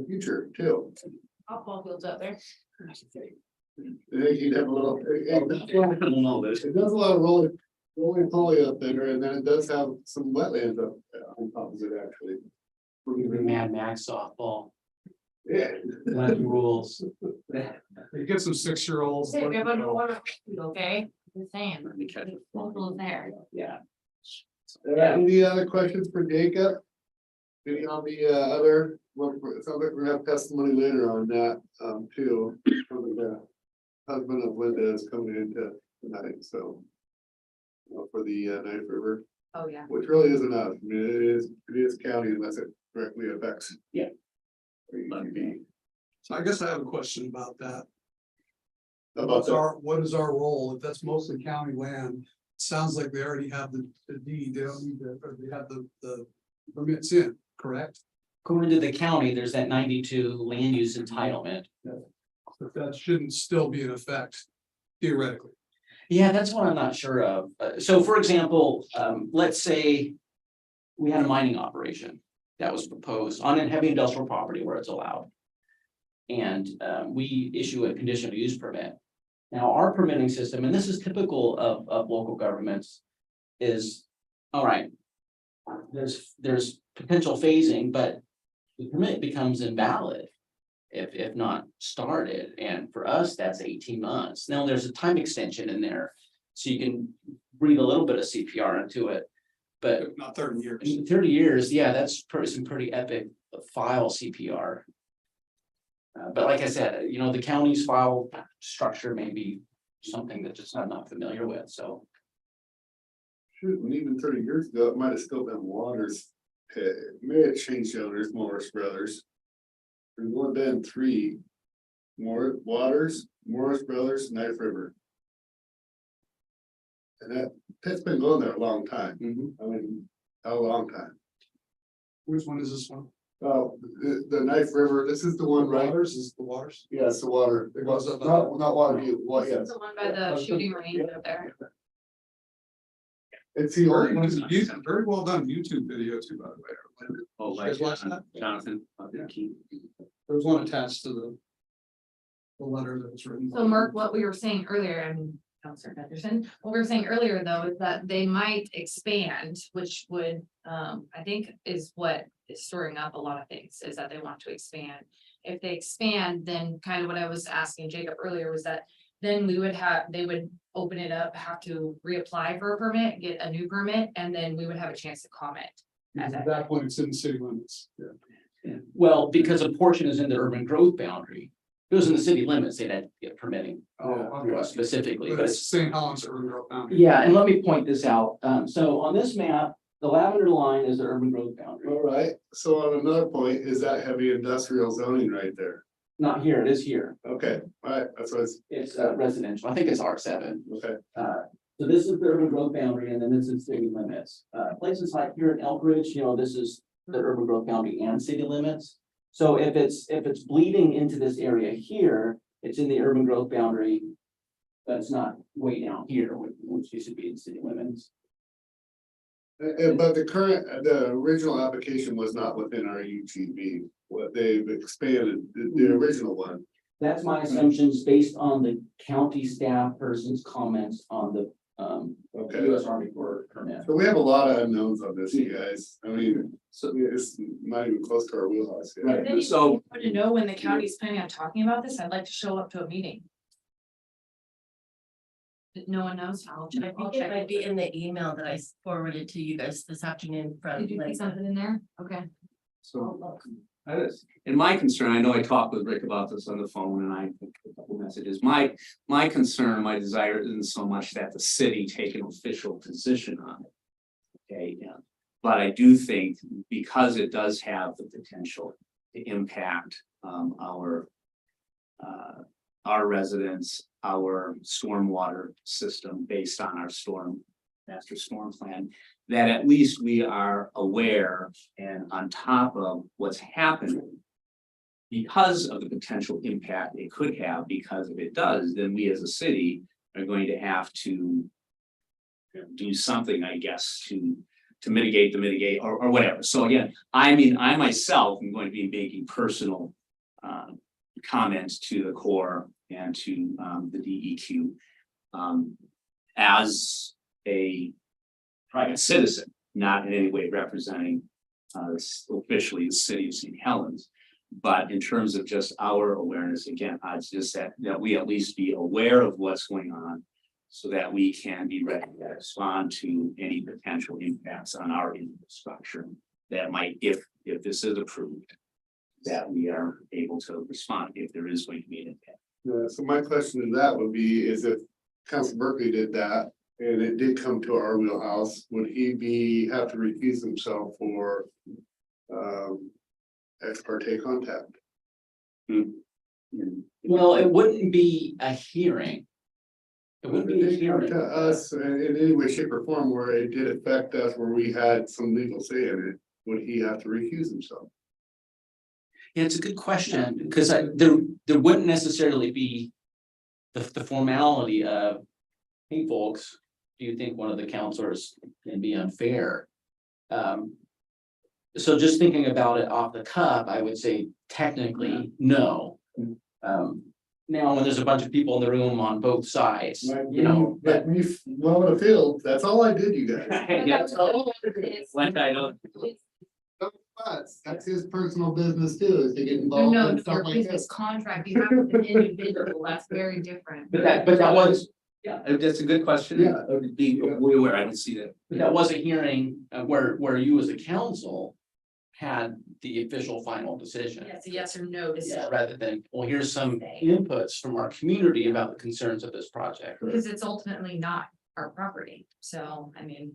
future too. Softball fields up there. You'd have a little, I don't know this. it does a lot of rolling poly up there, and then it does have some wetlands up on top of it, actually. Mad Max softball, Yeah. less rules. You get some 6-year-olds. Hey, we have underwater, okay? Just saying. Local there. Yeah. Any other questions for Jacob? Any on the other, well, it sounds like we're gonna have testimony later on that, too. From the husband of Linda is coming into tonight, so. For the Knife River, Oh, yeah. which really isn't us, I mean, it is county unless it directly affects. Yeah. Or UTV. So I guess I have a question about that. About What is our role? If that's mostly county land, it sounds like they already have the deed, they don't need or they have the permits in, correct? According to the county, there's that 92 land use entitlement. But that shouldn't still be in effect theoretically. Yeah, that's what I'm not sure of. So for example, let's say we had a mining operation that was proposed on a heavy industrial property where it's allowed. And we issue a conditional use permit. Now, our permitting system, and this is typical of local governments, is, all right, there's potential phasing, but the permit becomes invalid if not started. And for us, that's 18 months. Now, there's a time extension in there, so you can breathe a little bit of CPR into it. But Not 30 years. in 30 years, yeah, that's some pretty epic file CPR. But like I said, the county's file structure may be something that just I'm not familiar with, so. Shoot, and even 30 years ago, it might have still been Waters. May have changed owners, Morris Brothers. There's only been 3. Waters, Morris Brothers, Knife River. And that's been going there a long time. I mean, a long time. Which one is this one? The Knife River, this is the one, right? Waters is the waters. Yeah, it's the water. It goes up. Not water view, what, This yes. is the one by the shooting range up there. It's the Very, old. very well done YouTube video too, by the way. Oh, You guys watch that? Jonathan. There's one attached to the letter that was written. So Mark, what we were saying earlier, and Counselor Henderson, what we were saying earlier though, is that they might expand, which would, I think is what is storing up a lot of things, is that they want to expand. If they expand, then kind of what I was asking Jacob earlier was that then we would have, they would open it up, have to reapply for a permit, get a new permit, and then we would have a chance to comment. Because At that point, it's in city limits. Yeah. Well, because a portion is in the urban growth boundary, if it was in the city limits, they'd have to get permitting specifically, But but it's it's. St. Helens urban growth boundary. Yeah, and let me point this out. So on this map, the lavender line is the urban growth boundary. All right, so on another point, is that heavy industrial zoning right there? Not here, it is here. Okay, all right, that's what It's residential. I think it's R7. okay. So this is the urban growth boundary and then this is city limits. Places like here in Elk Ridge, you know, this is the urban growth boundary and city limits. So if it's bleeding into this area here, it's in the urban growth boundary. But it's not way down here, which used to be in city limits. But the original application was not within our UGB, what they've expanded, the original one. That's my assumptions based on the county staff person's comments on the Okay, US Army Corps permit. so we have a lot of unknowns on this, you guys. I mean, so it's not even close to our wheelhouse yet. Right. Then So- you want to know when the county's planning on talking about this, I'd like to show up to a meeting. No one knows, I'll I check. think it might be in the email that I forwarded to you guys this afternoon from. Did you put Linda. something in there? Okay. So, and my concern, I know I talked with Rick about this on the phone and I took a couple messages. My concern, my desire isn't so much that the city take an official position on it. Okay, yeah. But I do think because it does have the potential to impact our residents, our stormwater system based on our master storm plan, that at least we are aware and on top of what's happening. Because of the potential impact it could have, because if it does, then we as a city are going to have to do something, I guess, to mitigate or whatever. So again, I mean, I myself am going to be making personal comments to the Corps and to the DEQ as a private citizen, not in any way representing officially the city of St. Helens. But in terms of just our awareness, again, it's just that we at least be aware of what's going on so that we can be ready to respond to any potential impacts on our infrastructure that might, if this is approved, that we are able to respond if there is going to be an impact. Yeah, so my question to that would be, is if Council Berkeley did that and it did come to our wheelhouse, would he have to recuse himself for ex parte contact? Well, it wouldn't be a hearing. It If wouldn't it be a did come hearing. to us in any way, shape or form where it did affect us, where we had some legal say in it, would he have to recuse himself? Yeah, it's a good question, because there wouldn't necessarily be the formality of, hey, folks, do you think one of the counselors can be unfair? So just thinking about it off the cuff, I would say technically, no. Now, when there's a bunch of people in the room on both sides, you know, But me, well, in the field, that's all I did, you guys. Yeah, like I don't. But that's his personal business too, is to get No, involved no, in your stuff like business this. contract, you have with an individual, that's very different. but that was, Yeah, that's a good question. Yeah. Be aware, I don't see that. that was a hearing where you as a council had the official final decision. Yes, a yes or no Yeah, decision, rather than, well, here's some inputs from our community about the concerns of this project. because it's ultimately not our property, so, I mean.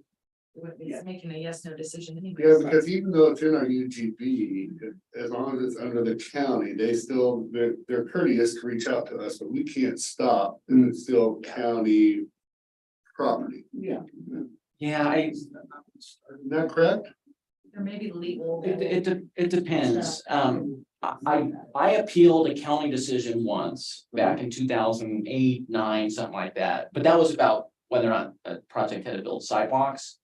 We would be Yeah. making a yes, no decision anyway. Yeah, because even though it's in our UGB, as long as it's under the county, they're courteous to reach out to us, but we can't stop. And it's still county property. Yeah. Yeah, Isn't that correct? maybe legal. It depends. I appealed a county decision once back in 2008, 9, something like that. But that was about whether or not a project had to build sidewalks.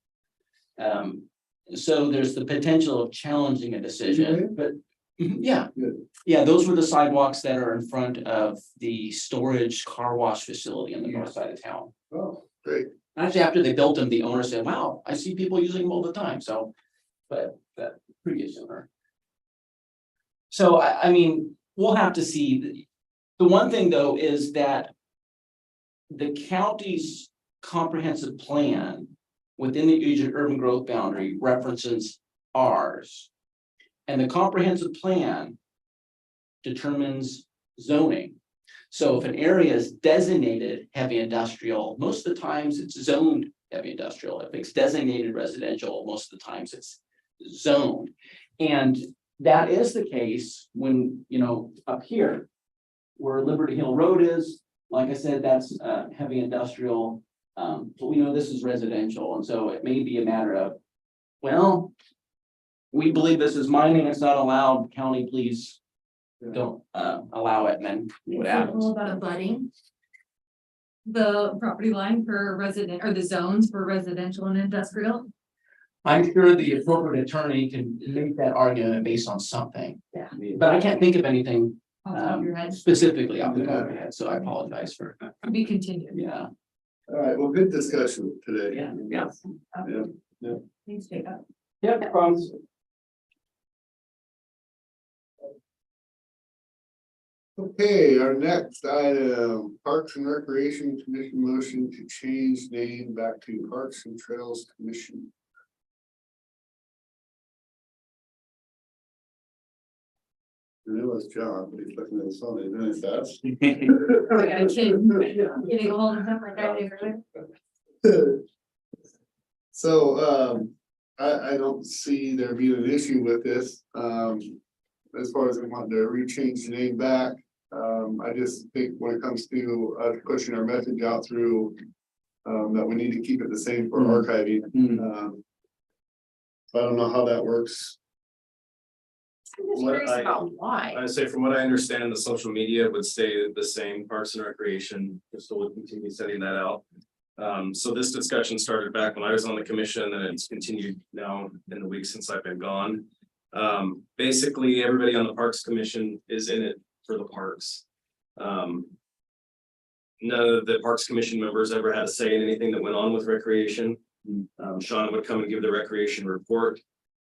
So there's the potential of challenging a decision, but yeah. Good. Yeah, those were the sidewalks that are in front of the storage car wash facility on the north side of town. Oh, great. Actually, after they built them, the owner said, wow, I see people using them all the time, so, but the previous owner. So I mean, we'll have to see. The one thing though is that the county's comprehensive plan within the Egypt urban growth boundary references ours. And the comprehensive plan determines zoning. So if an area is designated heavy industrial, most of the times it's zoned heavy industrial. If it's designated residential, most of the times it's zoned. And that is the case when, you know, up here where Liberty Hill Road is, like I said, that's heavy industrial. But we know this is residential. And so it may be a matter of, well, we believe this is mining, it's not allowed, county, please don't allow it, and then what happens? All about abutting. The property line for resident, or the zones for residential and industrial. I'm sure the appropriate attorney can make that argument based on something. Yeah. But I can't think of anything Off the top of your head, specifically off the top of my head, so I apologize for, to be continued. yeah. All right, well, good discussion today. Yeah. Thanks, Jacob. Yeah, problems. Okay, our next item, Parks and Recreation Commission motion to change name back to Parks and Trails Commission. And it was John, but he's looking at his phone, he's doing it fast. I got a kid. Getting a hold of him like I did earlier. So, I don't see there being an issue with this, as far as we want to rechange the name back. I just think when it comes to pushing our message out through, that we need to keep it the same for archiving. So I don't know how that works. I'm just What curious I- about why. I say from what I understand, the social media would stay the same, Parks and Recreation, Crystal would continue setting that out. So this discussion started back when I was on the commission and it's continued now in the weeks since I've been gone. Basically, everybody on the Parks Commission is in it for the parks. None of the Parks Commission members ever had a say in anything that went on with recreation. Sean would come and give the recreation report.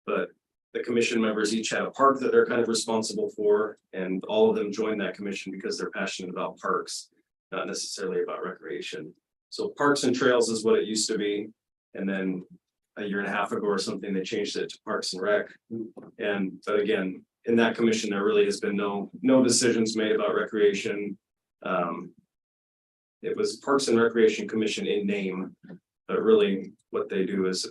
But the commission members each had a park that they're kind of responsible for, and all of them joined that commission because they're passionate about parks, not necessarily about recreation. So Parks and Trails is what it used to be. And then a year and a half ago or something, they changed it to Parks and Rec. But again, in that commission, there really has been no decisions made about recreation. It was Parks and Recreation Commission in name, but really what they do is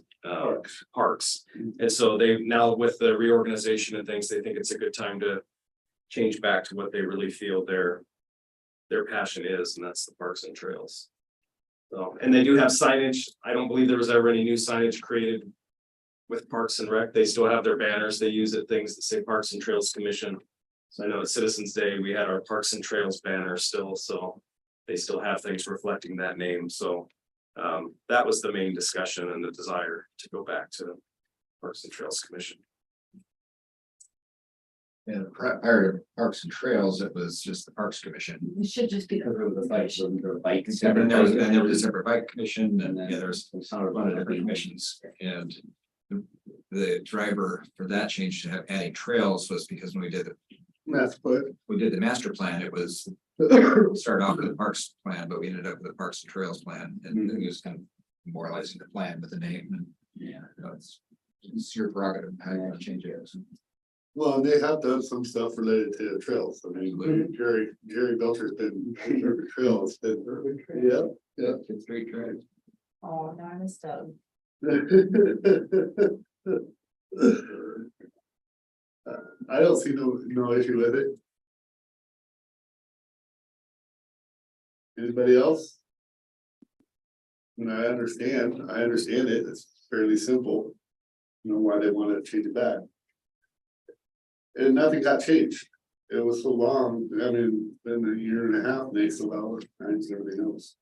parks. And so they now with the reorganization and things, they think it's a good time to change back to what they really feel their passion is, and that's the Parks and Trails. So, and they do have signage. I don't believe there was ever any new signage created with Parks and Rec. They still have their banners. They use it, things that say Parks and Trails Commission. So I know at Citizens Day, we had our Parks and Trails banner still, so they still have things reflecting that name. So that was the main discussion and the desire to go back to Parks and Trails Commission. And prior to Parks and Trails, it was just the Parks Commission. It should just be. Because of the bikes, bikes. And then there was a separate bike commission, and yeah, there's a bunch of different commissions, and the driver for that change to have adding trails was because when we did the master plan, it was started off with the parks plan, but we ended up with the Parks and Trails plan, and it was kind of memorializing the plan with the name, and yeah, it's your prerogative how you want to change it. Well, and they have done some stuff related to trails. I mean, like Jerry Belcher's been perfect trails. Yeah. It's straight trails. Oh, darn it, so. I don't see no issue with it. Anybody else? And I understand it. It's fairly simple. you know, why they wanted to change it back. And nothing got changed. It was so long, I mean, been a year and a half, they still out, and everything else.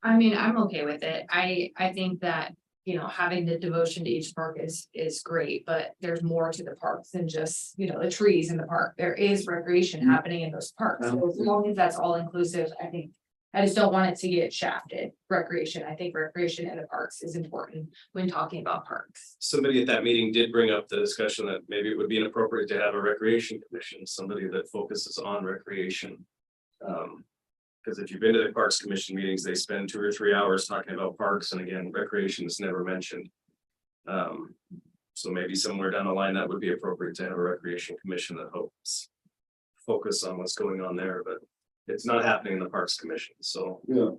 I mean, I'm okay with it. I think that, you know, having the devotion to each park is great, but there's more to the parks than just, you know, the trees in the park. There is recreation happening in those parks. So as long as that's all inclusive, I think. I just don't want it to get shafted. Recreation, I think recreation in the parks is important when talking about parks. Somebody at that meeting did bring up the discussion that maybe it would be inappropriate to have a recreation commission, somebody that focuses on recreation. Because if you've been to the Parks Commission meetings, they spend 2 or 3 hours talking about parks, and again, recreation is never mentioned. So maybe somewhere down the line, that would be appropriate to have a recreation commission that helps focus on what's going on there, but it's not happening in the Parks Commission, so Yeah.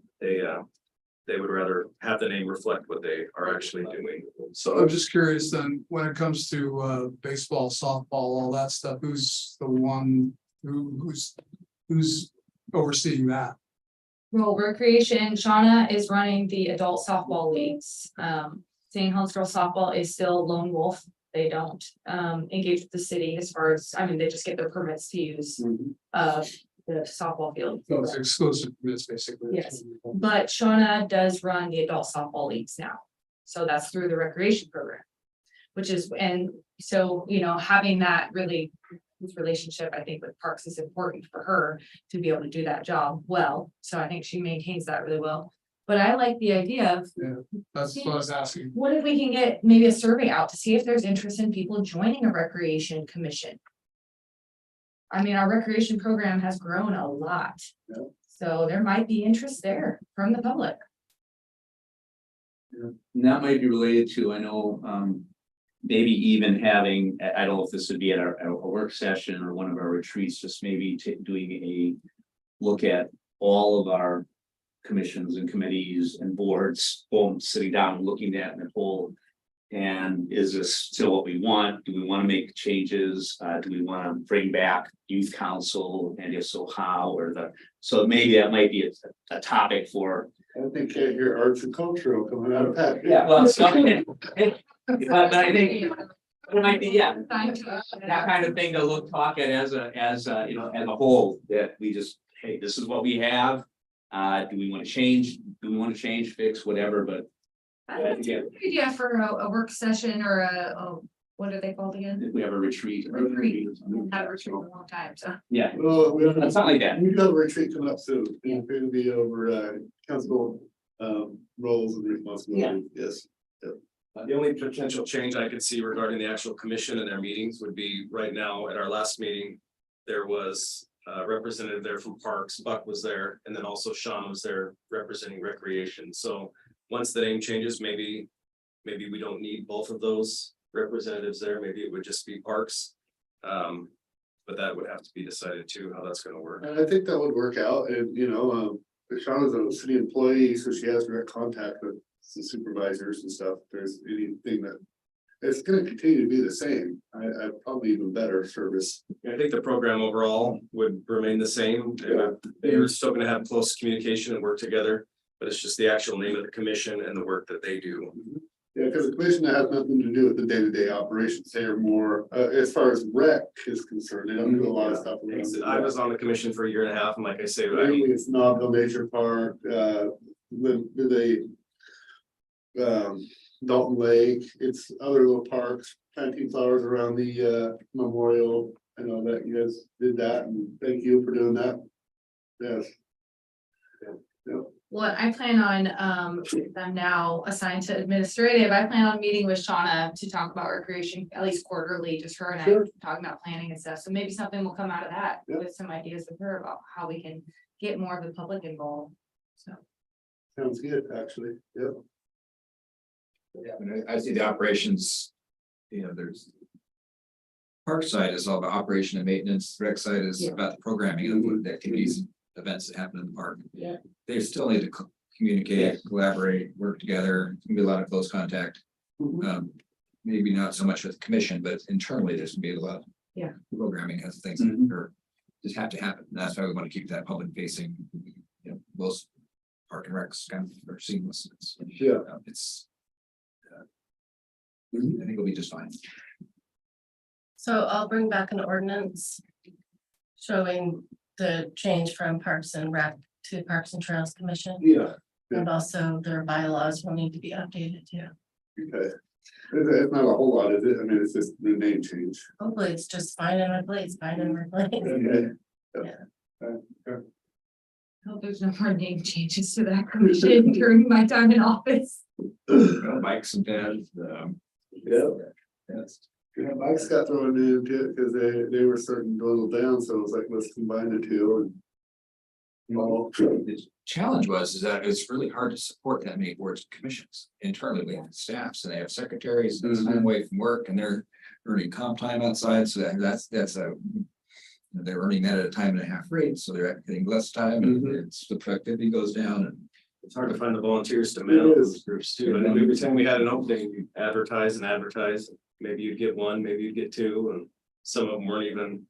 they would rather have the name reflect what they are actually doing. So I'm just curious then, when it comes to baseball, softball, all that stuff, who's the one who's overseeing that? Well, recreation, Shauna is running the adult softball leagues. St. Helens Girls Softball is still lone wolf. They don't engage with the city as far as, I mean, they just get their permits to use the softball field. So it's exclusive to this basically. Yes. But Shauna does run the adult softball leagues now. So that's through the recreation program. Which is, and so, you know, having that really, this relationship, I think with parks is important for her to be able to do that job well. So I think she maintains that really well. But I like the idea of, That's what I was asking. what if we can get maybe a survey out to see if there's interest in people joining a recreation commission? I mean, our recreation program has grown a lot. Yeah. So there might be interest there from the public. And that might be related to, I know, maybe even having, I don't know if this would be at a work session or one of our retreats, just maybe doing a look at all of our commissions and committees and boards, sitting down and looking at the whole. And is this still what we want? Do we want to make changes? Do we want to bring back youth council? And if so, how? So maybe that might be a topic for. I think your arts and cultural coming out of that. Yeah, well, but I think it might be, yeah, that kind of thing to talk at as a, you know, as a whole, that we just, hey, this is what we have. Do we want to change? Do we want to change, fix, whatever, but. That's a good idea for a work session or what are they called again? If we have a retreat. Retreat. Have a retreat in a long time, so. Yeah, Well, we don't something like that. We do have a retreat coming up soon. It's going to be over council roles and responsibilities. Yes. The only potential change I could see regarding the actual commission and their meetings would be right now at our last meeting. There was a representative there from Parks, Buck was there, and then also Sean was there representing recreation. So once the name changes, maybe we don't need both of those representatives there. Maybe it would just be Parks. But that would have to be decided too, how that's gonna work. And I think that would work out. And, you know, Shauna's a city employee, so she has direct contact with the supervisors and stuff. If there's anything that it's gonna continue to be the same. I probably even better service. I think the program overall would remain the same. They're still gonna have close communication and work together, but it's just the actual name of the commission and the work that they do. Yeah, because the commission has nothing to do with the day-to-day operations. They are more, as far as rec is concerned, they don't do a lot of stuff. I was on the commission for a year and a half, and like I say, Mainly it's Nobbville Nature Park, Dalton Lake, it's other little parks, planting flowers around the memorial. I know that you guys did that, and thank you for doing that. Yes. Yeah. Well, I plan on, I'm now assigned to administrative. I plan on meeting with Shauna to talk about recreation, at least quarterly, just her and I Sure. talking about planning and stuff. So maybe something will come out of that Yeah. with some ideas with her about how we can get more of the public involved. So. Sounds good, actually, yep. Yeah, and I see the operations, you know, there's. Park side is all about operation and maintenance, rec side is Yeah. about the programming and the activities, events that happen in the park. Yeah. They still need to communicate, collaborate, work together, it's gonna be a lot of close contact. Maybe not so much with the commission, but internally, there's gonna be a lot. Yeah. Programming as things Mhm. that are, just have to happen, and that's why we want to keep that public facing, you know, most. Park and recs kind of are seamless. Yeah. It's. I think it'll be just fine. So I'll bring back an ordinance showing the change from Parks and Rec to Parks and Trails Commission. Yeah, And also their bylaws will need to be updated too. okay. It's not a whole lot, is it? I mean, it's just the name change. Hopefully it's just fine and replace, fine and replace. Okay. I hope there's no more name changes to that commission during my time in office. Mike's and Ted, Yeah. that's. Yeah, Mike's got thrown into it because they were starting to dwindle down, so it was like, let's combine the two and. All. The challenge is that it's really hard to support that many boards and commissions internally. We have staffs and they have secretaries that's time away from work and they're earning comp time outside. So that's a. They're earning that at a time and a half rate, so they're getting less time and its productivity goes down and. It's hard to find the volunteers to man It those is. groups too. And every time we had an opening, you advertise and advertise. Maybe you'd get one, maybe you'd get two, and some of them weren't even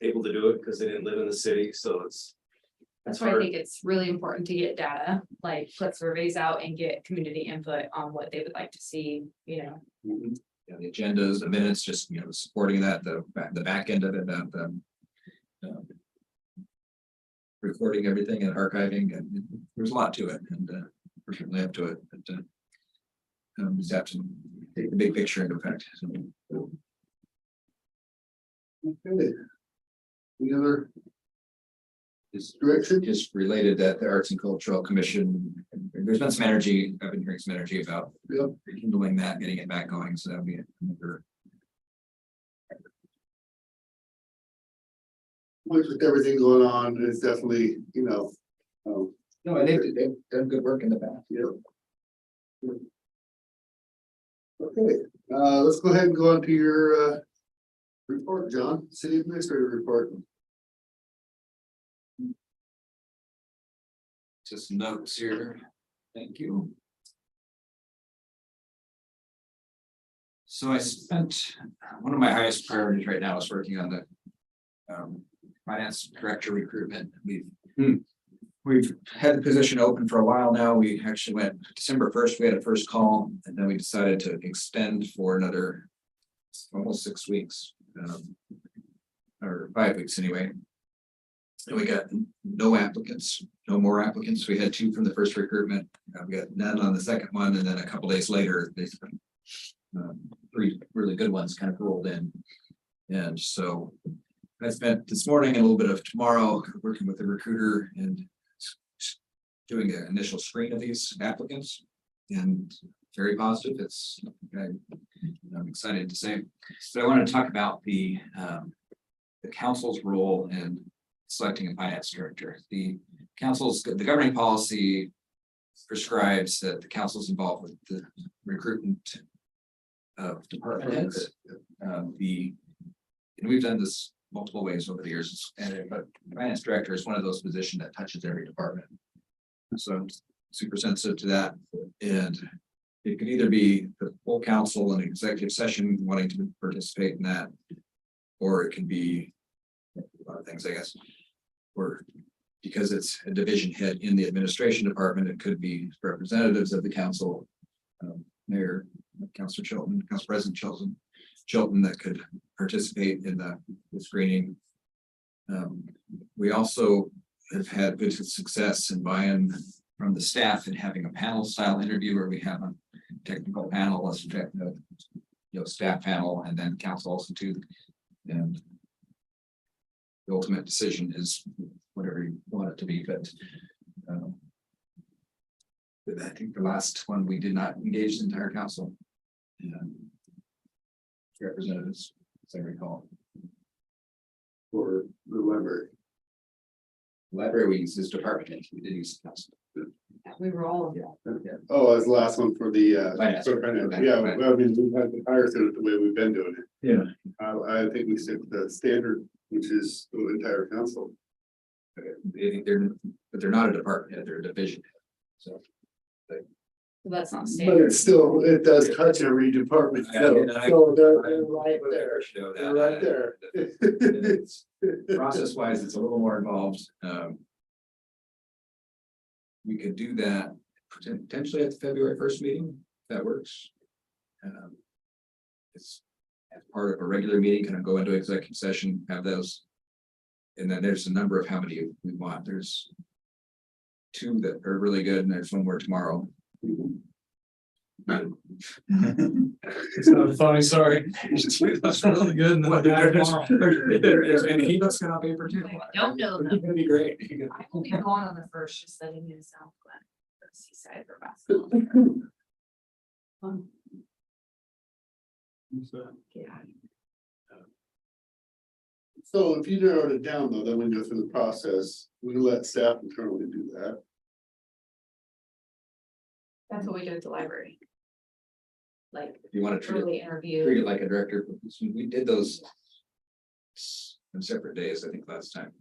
able to do it because they didn't live in the city. So it's That's why I think it's really important to get data, like put surveys out and get community input on what they would like to see, you know. Yeah, the agendas, the minutes, just, supporting that, the back end of it, recording everything and archiving, and there's a lot to it, and we're certainly up to it, but just have to take the big picture into effect. Okay. Any other It's direction? just related that the Arts and Cultural Commission, there's been some energy, I've been hearing some energy about Yep. rekindling that, getting it back going, so that'll be another. With everything going on, it's definitely, um, No, they've done good work in the past. yeah. Okay, let's go ahead and go on to your report, John, city administrator report. Just notes here. Thank you. So I spent, one of my highest priorities right now is working on the finance director recruitment. We've had the position open for a while now. We actually went December 1st, we had a first call, and then we decided to extend for another almost 6 weeks. Or 5 weeks anyway. And we got no applicants, no more applicants. We had 2 from the first recruitment. We got none on the second one, and then a couple days later, they 3 really good ones kind of rolled in. And so I spent this morning and a little bit of tomorrow working with the recruiter and doing an initial screen of these applicants, and very positive. I'm excited to say. So I want to talk about the council's role in selecting a finance director. The governing policy prescribes that the council is involved with the recruitment of department heads. And we've done this multiple ways over the years, but the finance director is one of those positions that touches every department. So I'm super sensitive to that, and it could either be the full council and executive session wanting to participate in that, or it can be a lot of things, I guess. Or because it's a division head in the administration department, it could be representatives of the council, Mayor, Councilor Chilton, Council President Chilton that could participate in the screening. We also have had good success in buy-in from the staff and having a panel style interview where we have a technical panel, staff panel, and then council also too. And the ultimate decision is whatever you want it to be, but I think the last one we did not engage the entire council. Representatives, as I recall. For the library. Library, we used this department heads, we did use the council. We were all. Oh, as the last one for the, Finance. yeah, well, I mean, we've had the hires in it the way we've been doing it. Yeah. I think we stick with the standard, which is the entire council. I think they're not a department head, they're a division head. So. So that's not But standard. it's still, it does touch every department. So they're right there. They're right there. Process wise, it's a little more involved. We could do that potentially at the February 1st meeting, if that works. It's as part of a regular meeting, kind of go into executive session, have those. And then there's a number of how many we want. There's two that are really good and there's one more tomorrow. It's not funny, sorry. That's really good. And And he looks good on paper too. Don't know them. It's gonna be great. I will be going on the first, just setting in South Glen, the seaside for basketball. Yeah. So if you narrowed it down though, then we go through the process, we can let staff internally do that. That's what we do at the library. Like If you want to treat early it interview. like a director, we did those. On separate days, I think last time.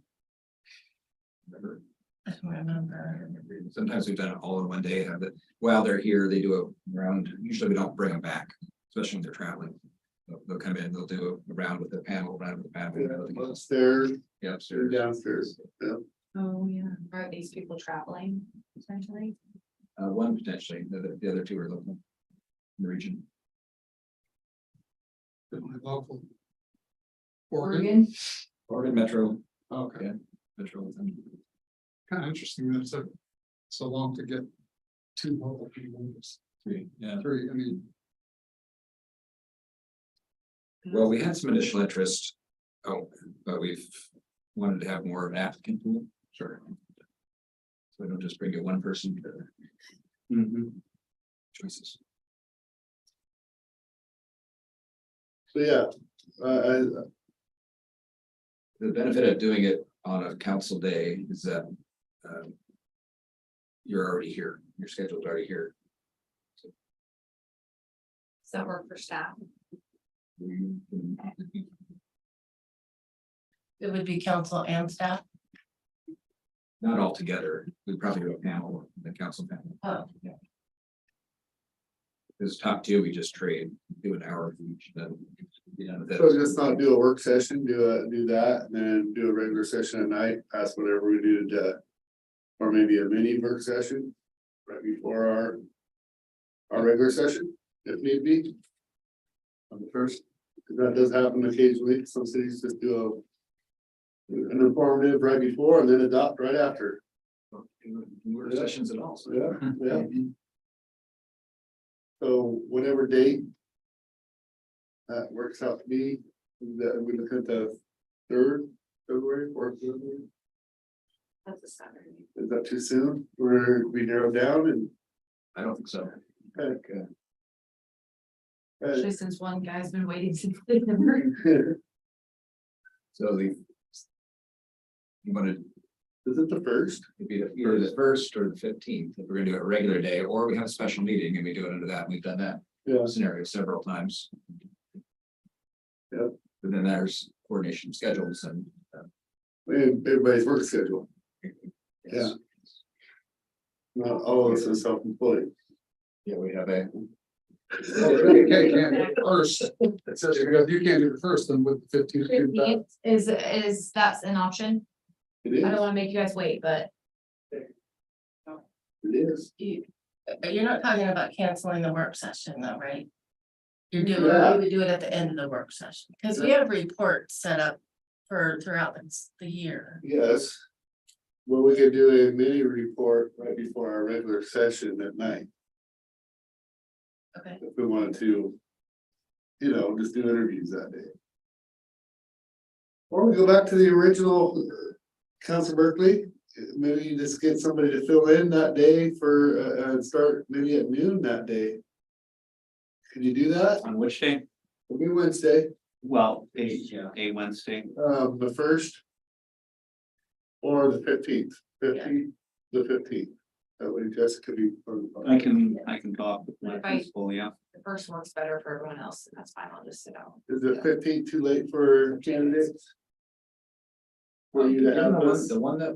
Remember? I don't remember. Sometimes we've done it all in one day, have it, while they're here, they do a round, usually we don't bring them back, especially when they're traveling. They'll come in, they'll do a round with the panel, round with the panel. Upstairs, Yeah, or upstairs. downstairs, yeah. Oh, yeah. Are these people traveling essentially? One potentially, the other two are local. In the region. Local. Oregon? Oregon Metro, Okay, yeah, Metro. kind of interesting that it took so long to get two local people. Three, yeah. Three, I mean, Well, we had some initial interest. Oh, but we've wanted to have more of an applicant pool. Sure. So we don't just bring you one person to choices. So yeah, The benefit of doing it on a council day is that you're already here, your schedule's already here. Does that work for staff? It would be council and staff. Not all together, we'd probably do a panel, the council panel. Oh. Yeah. This top two, we just trade, do an hour for each, then. so just not do a work session, do that, and then do a regular session at night, pass whatever we needed to. Or maybe a mini work session, right before our regular session, if need be. On the first, 'cause that does happen occasionally, some cities just do an informative right before and then adopt right after. Work sessions at all, so. Yeah. So whatever date. That works out to be, that we look at the 3rd February, 4th February, That's a Saturday. is that too soon? Where we narrow down and. I don't think so. Okay. Especially since one guy's been waiting since December. So you wanted, Is it the first? it'd be either the 1st or the 15th, if we're gonna do it a regular day, or we have a special meeting and we do it under that, we've done that Yeah. scenario several times. Yep. But then there's coordination schedules and. Everybody's work schedule, yes. not all of us are self-employed. Yeah, we have a, okay, can't do it first. It says you can't do it first, then with 15th. do that. 15th is that's an option? It I don't is, wanna make you guys wait, but it is. You're not talking about canceling the work session though, right? You're doing, Yeah. you would do it at the end of the work session, because we have reports set up for throughout the year. Yes. Well, we could do a mini report right before our regular session at night, Okay, if we wanted to. You know, just do interviews that day. Or we go back to the original, Council Berkeley, maybe you just get somebody to fill in that day for, and start maybe at noon that day. Could you do that? On which day? It'll be Wednesday, Well, a Wednesday. the 1st. Or the 15th, the 15th. That way Jessica be. I can talk with my If I- principal, yeah. the first works better for everyone else, and that's fine, I'll just sit out. Is the 15th too late for candidates? For you to have this, the one that,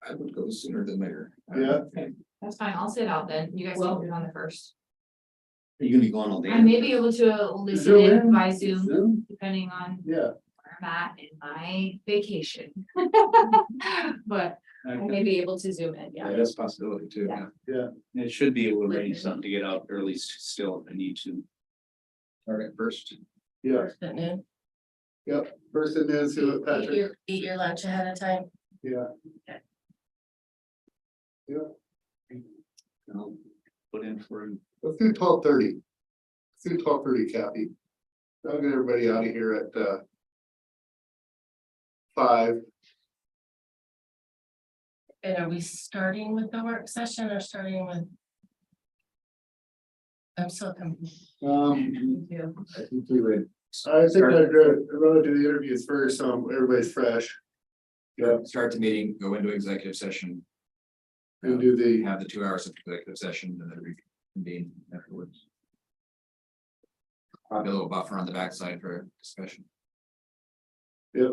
I would go sooner than later. Yeah. That's fine, I'll sit out then, you guys can do it on the first. Are you gonna be going all day? I may be able to listen Zoom in in. by Zoom, Zoom? depending on Yeah, where I'm at in my vacation. But I may be able to zoom in, Yeah, yeah. that's a possibility too, Yeah. yeah. It should be able to arrange something to get out early still if I need to. Target first. Yeah, At noon. first and then see what Patrick, Eat your lunch ahead of time. yeah. I'll put in for him. Let's do 12:30. Let's do 12:30, Kathy. I'll get everybody out of here at 5. And are we starting with the work session or starting with? I'm so confused. I think we would. I think I'd rather do the interviews first, so everybody's fresh. Yeah, Start the meeting, go into executive session. and do the, Have the 2 hours of executive session and then reconvene afterwards. Probably a little buffer on the backside for discussion. Yep.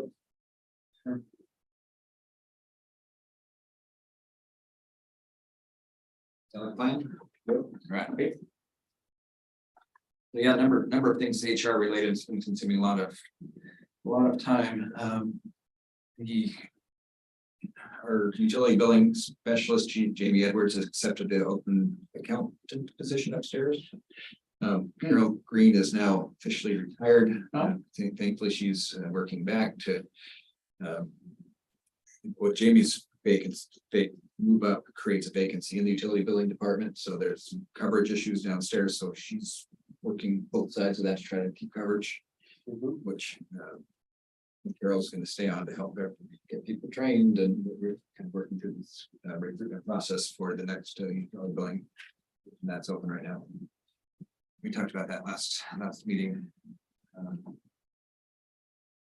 Sound like a plan? Right, okay. Yeah, number of things HR related, it's been consuming a lot of time. Our utility billing specialist, Jamie Edwards, has accepted the open accountant position upstairs. Carol Green is now officially retired. Thankfully, she's working back to what Jamie's vacancy, move up creates a vacancy in the utility billing department, so there's some coverage issues downstairs, so she's working both sides of that to try to keep coverage, which Carol's gonna stay on to help her get people trained, and we're kind of working through this recruitment process for the next utility billing. And that's open right now. We talked about that last meeting.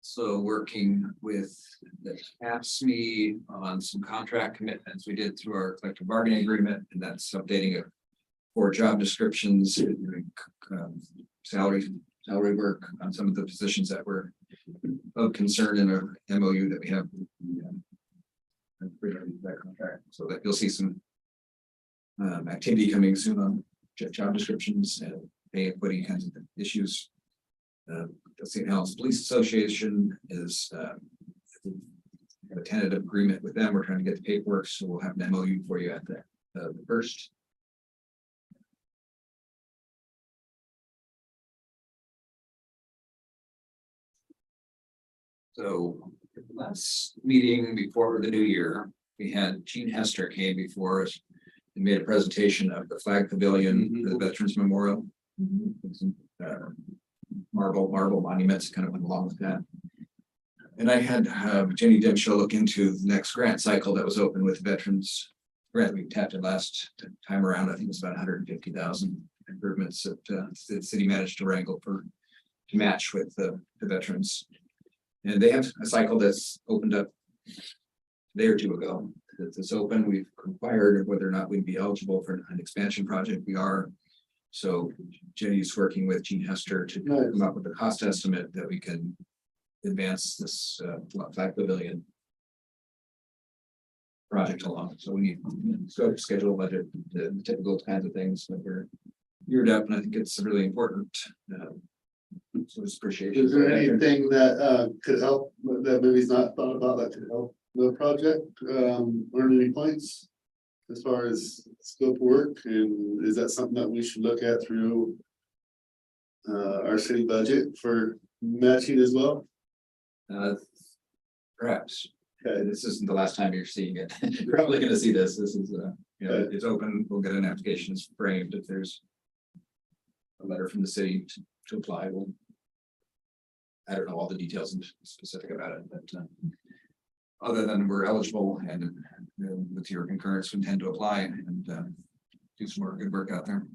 So working with the AFSCME on some contract commitments we did through our collective bargaining agreement, and that's updating it for job descriptions, salary work on some of the positions that were of concern in our MOU that we have. That contract, so that you'll see some activity coming soon on job descriptions and pay equity kinds of issues. The St. Helens Police Association is have a tentative agreement with them. We're trying to get the paperwork, so we'll have an MOU for you at the first. So last meeting before the new year, we had Gene Hester came before us and made a presentation of the flag pavilion for the Veterans Memorial. Some, marble monuments kind of went along with that. And I had Jenny Dimshaw look into the next grant cycle that was open with veterans grant we tapped it last time around. I think it was about 150,000 improvements that the city managed to wrangle to match with the veterans. And they have a cycle that's opened up a day or two ago. It's open. We've inquired whether or not we'd be eligible for an expansion project. We are. So Jenny's working with Gene Hester to come up with a cost estimate that we can advance this flag pavilion project along. So we need scope, schedule, budget, the typical kinds of things that we're geared up, and I think it's really important. So it's appreciation. Is there anything that could help, that maybe not thought about, that could help the project, earn any points? As far as scope of work, and is that something that we should look at through our city budget for matching as well? Perhaps. This isn't the last time you're seeing it. You're probably gonna see this. This is it's open. We'll get an application framed if there's a letter from the city to apply. I don't know all the details and specific about it, but other than we're eligible and with your concurrence, we intend to apply and do some more good work out there.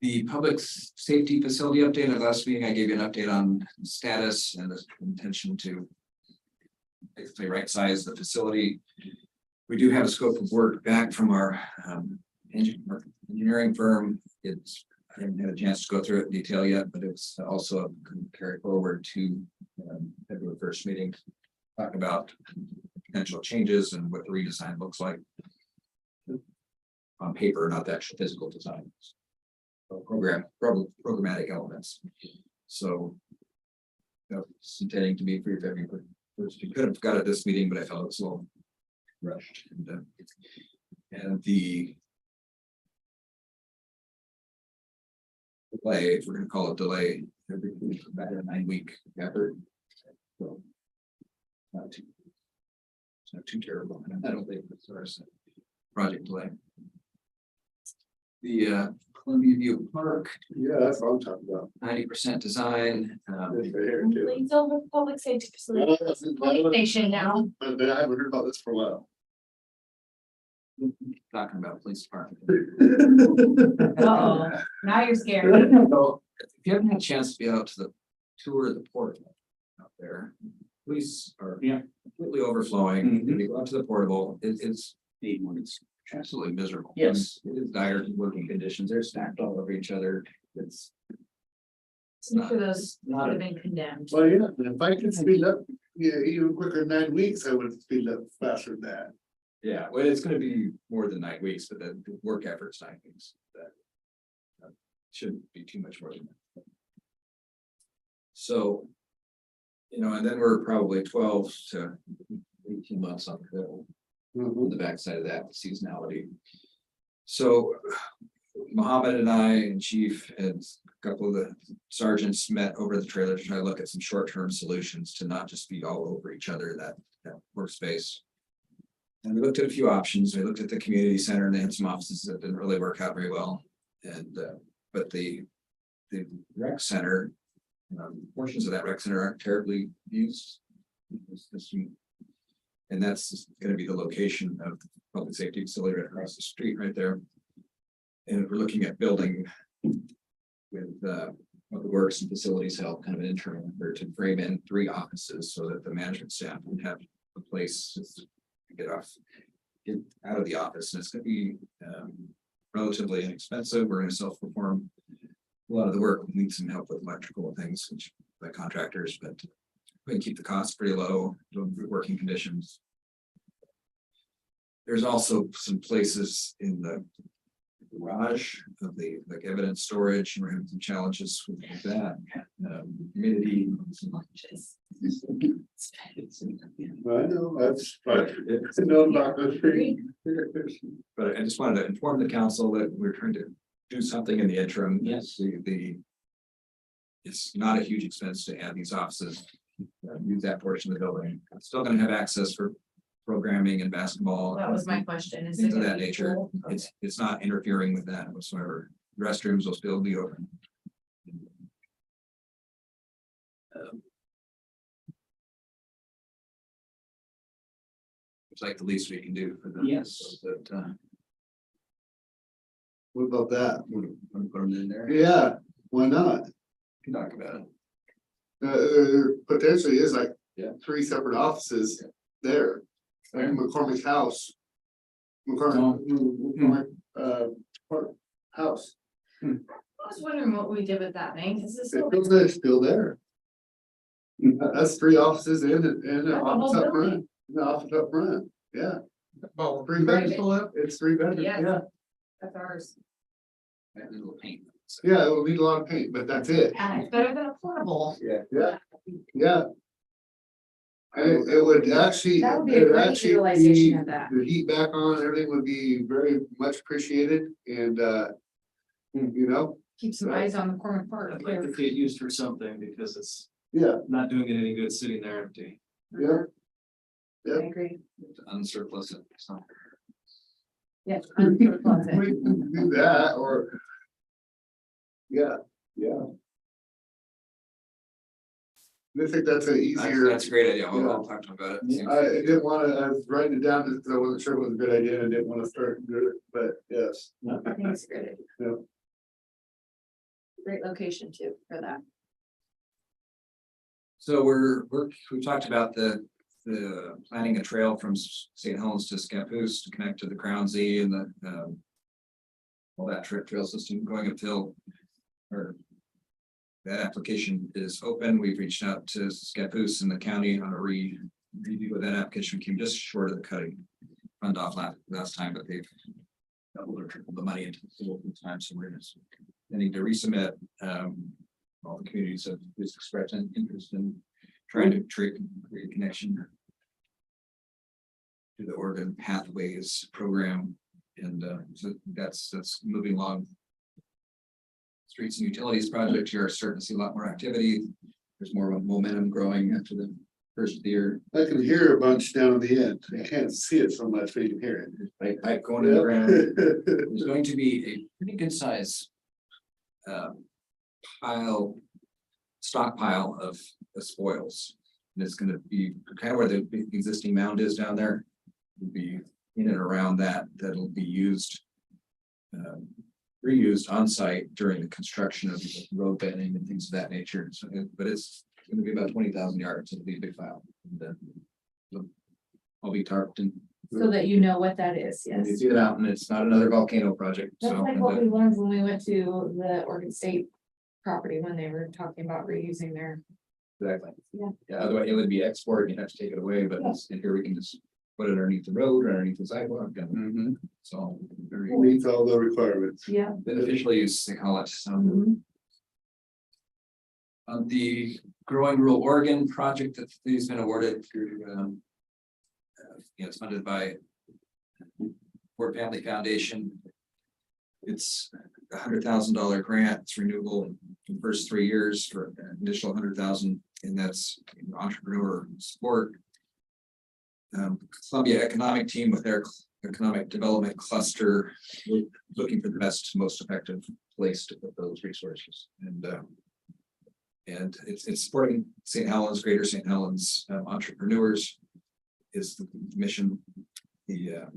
The public safety facility update. At last meeting, I gave you an update on status and the intention to basically right size the facility. We do have a scope of work back from our engineering firm. I haven't had a chance to go through it in detail yet, but it's also carried forward to February 1st meeting. Talk about potential changes and what the redesign looks like on paper, not the actual physical design. So programmatic elements. So it's intending to be for your February 1st. You could have got it this meeting, but I felt it was a little rushed. And the delay, if we're gonna call it delay, about a 9-week effort. So, Not too. It's not too terrible. I don't think it's our project delay. The Columbia View Park, Yeah, that's what I'm talking about. 90% design. That's right here, too. Leads over public safety facility. Well, that's- Police station now. But I haven't heard about this for a while. Talking about police department. Uh-oh, now you're scared. So, if you haven't had a chance to be out to the tour of the portable out there, police are completely overflowing. When you go out to the portable, it's absolutely miserable. Yes. It is dire working conditions. They're stacked all over each other. It's Some of those would have been condemned. Well, yeah, if I could speed up, yeah, even quicker than 9 weeks, I would speed up faster than that. yeah, well, it's gonna be more than 9 weeks, but the work effort's 9 weeks. That shouldn't be too much more than that. So, and then we're probably 12 to 18 months on the backside of that seasonality. So Mohammed and I and Chief and a couple of the sergeants met over the trailer to try to look at some short-term solutions to not just be all over each other, that workspace. And we looked at a few options. We looked at the community center and they had some offices that didn't really work out very well. And, but the rec center, portions of that rec center aren't terribly used. And that's gonna be the location of the public safety facility right across the street right there. And we're looking at building with Public Works and Facilities Help, kind of an interim effort to frame in 3 offices so that the management staff would have a place to get out of the office. And it's gonna be relatively inexpensive. We're gonna self-perform a lot of the work. We need some help with electrical things, which by contractors, but we can keep the costs pretty low, doing good working conditions. There's also some places in the garage of the evidence storage. We're having some challenges with that. Humidity. I know, that's, it's no about the street. But I just wanted to inform the council that we're trying to do something in the interim. Yes. It's not a huge expense to add these offices. Use that portion of the building. I'm still gonna have access for programming and basketball. That was my question. Is Things it of gonna that be nature. full? Okay. It's not interfering with that whatsoever. Restrooms will still be open. It's like the least we can do for them. Yes. But, What about that? want to put them in there? Yeah, why not? Can talk about it. There potentially is like Yeah. 3 separate offices there, like McCormick's house. McCormick, house. I was wondering what we did with that thing. Is this still? It's still there. That's 3 offices and an That's a office whole up building. front, the office up front, yeah, Oh, 3 bedrooms, it's 3 bedrooms, Yeah. yeah, That's ours. That little paint. yeah, it'll need a lot of paint, but that's it. And it's better than a portable. Yeah, yeah. And it would actually. That would be it a would great actually utilization be- of that. The heat back on, everything would be very much appreciated and, Keep some eyes on the corner part. I'd like to see it used for something because it's yeah, not doing it any good sitting there empty. yeah. I agree. Unsurplus it. So, Yes. We can do that or. Yeah, yeah. I think that's an easier. That's a great idea. I'll talk to him about it. I didn't wanna, I was writing it down just because I wasn't sure it was a good idea and I didn't wanna start doing it, but yes. I think it's a great. idea. Yeah. Great location too for that. So we talked about the planning a trail from St. Helens to Scappoose to connect to the Crown Z and the all that trail system going until or that application is open. We've reached out to Scappoose and the county on a review of that application. We came just short of the cutting fund off last time, but they've doubled or tripled the money into the pool this time. So we're just need to resubmit. All the communities have just expressed an interest in trying to create a connection to the Oregon Pathways program. And so that's moving along as streets and utilities project, you're starting to see a lot more activity. There's more momentum growing after the first of the year. I can hear a bunch down at the end. I can't see it so much, but you can hear Pipe going in the ground. it. There's going to be a pretty good size stockpile of the spoils. And it's gonna be kind of where the existing mound is down there. Will be in and around that, that'll be used. Reused on site during the construction of the road bedding and things of that nature. So, but it's gonna be about 20,000 yards. It'll be a big file. And, I'll be tarped and So that you know what that is, yes. you see the mountain. It's not another volcano project. That's So like what we learned when we went to the Oregon State property when they were talking about reusing their. exactly. Yeah. Yeah, otherwise it would be export, you'd have to take it away, but in here we can just put it underneath the road or underneath the sidewalk. And so very Meets all the requirements. Yeah. beneficial use, they call it. So Mhm. the Growing Rural Oregon project that has been awarded through it's funded by Ford Family Foundation. It's $100,000 grant. It's renewable in the first 3 years for an additional 100,000, and that's entrepreneur support. Columbia Economic Team with their economic development cluster, looking for the best, most effective place to put those resources. And it's supporting St. Helens, Greater St. Helens entrepreneurs is the mission. The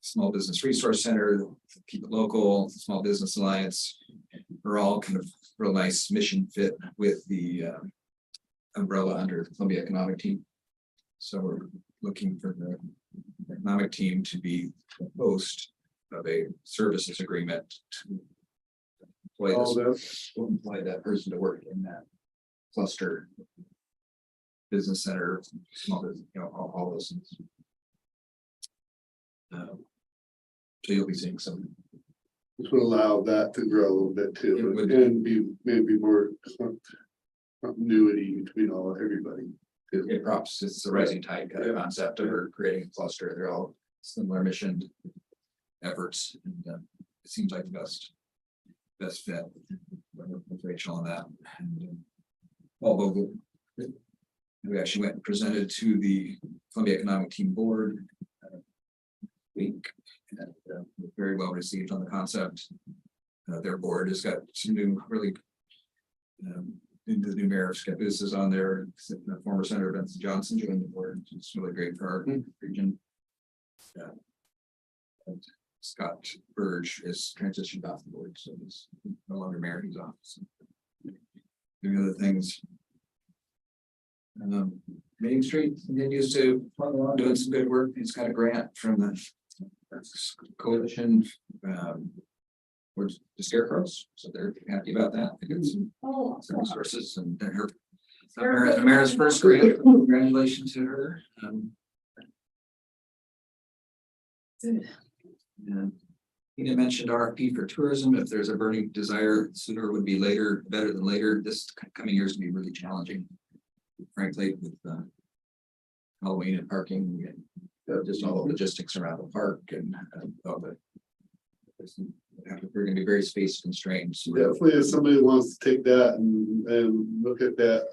Small Business Resource Center, Keep It Local, Small Business Alliance, are all kind of real nice mission fit with the umbrella under the Columbia Economic Team. So we're looking for the economic team to be the host of a services agreement to employ that person to work in that cluster. Business center, small business, all those things. So you'll be seeing some. This would allow that to grow a little bit It too, would. and be maybe more continuity between everybody. It props, it's the rising tide kind of concept of her creating a cluster. They're all similar mission efforts, and it seems like the best fit with Rachel on that. And Paul Vogel, we actually went and presented to the Columbia Economic Team Board week, and very well received on the concept. Their board has got some new, really the new mayor of Scappoose is on there. The former Senator Benson Johnson joined the board. It's really great for our region. And Scott Burge is transitioned off the board, so he's no longer mayor. He's off. So doing other things. Main Street continues to plug along, doing some good work. He's got a grant from the coalition for the scarecrows, so they're happy about that. They get some resources, and her Amara's first grant. Congratulations to her. And Tina mentioned RFP for tourism. If there's a burning desire, sooner would be later, better than later. This coming year is gonna be really challenging, frankly, with Halloween and parking and just all the logistics around the park and all the. We're gonna be very space constrained. So Definitely, if somebody wants to take that and look at that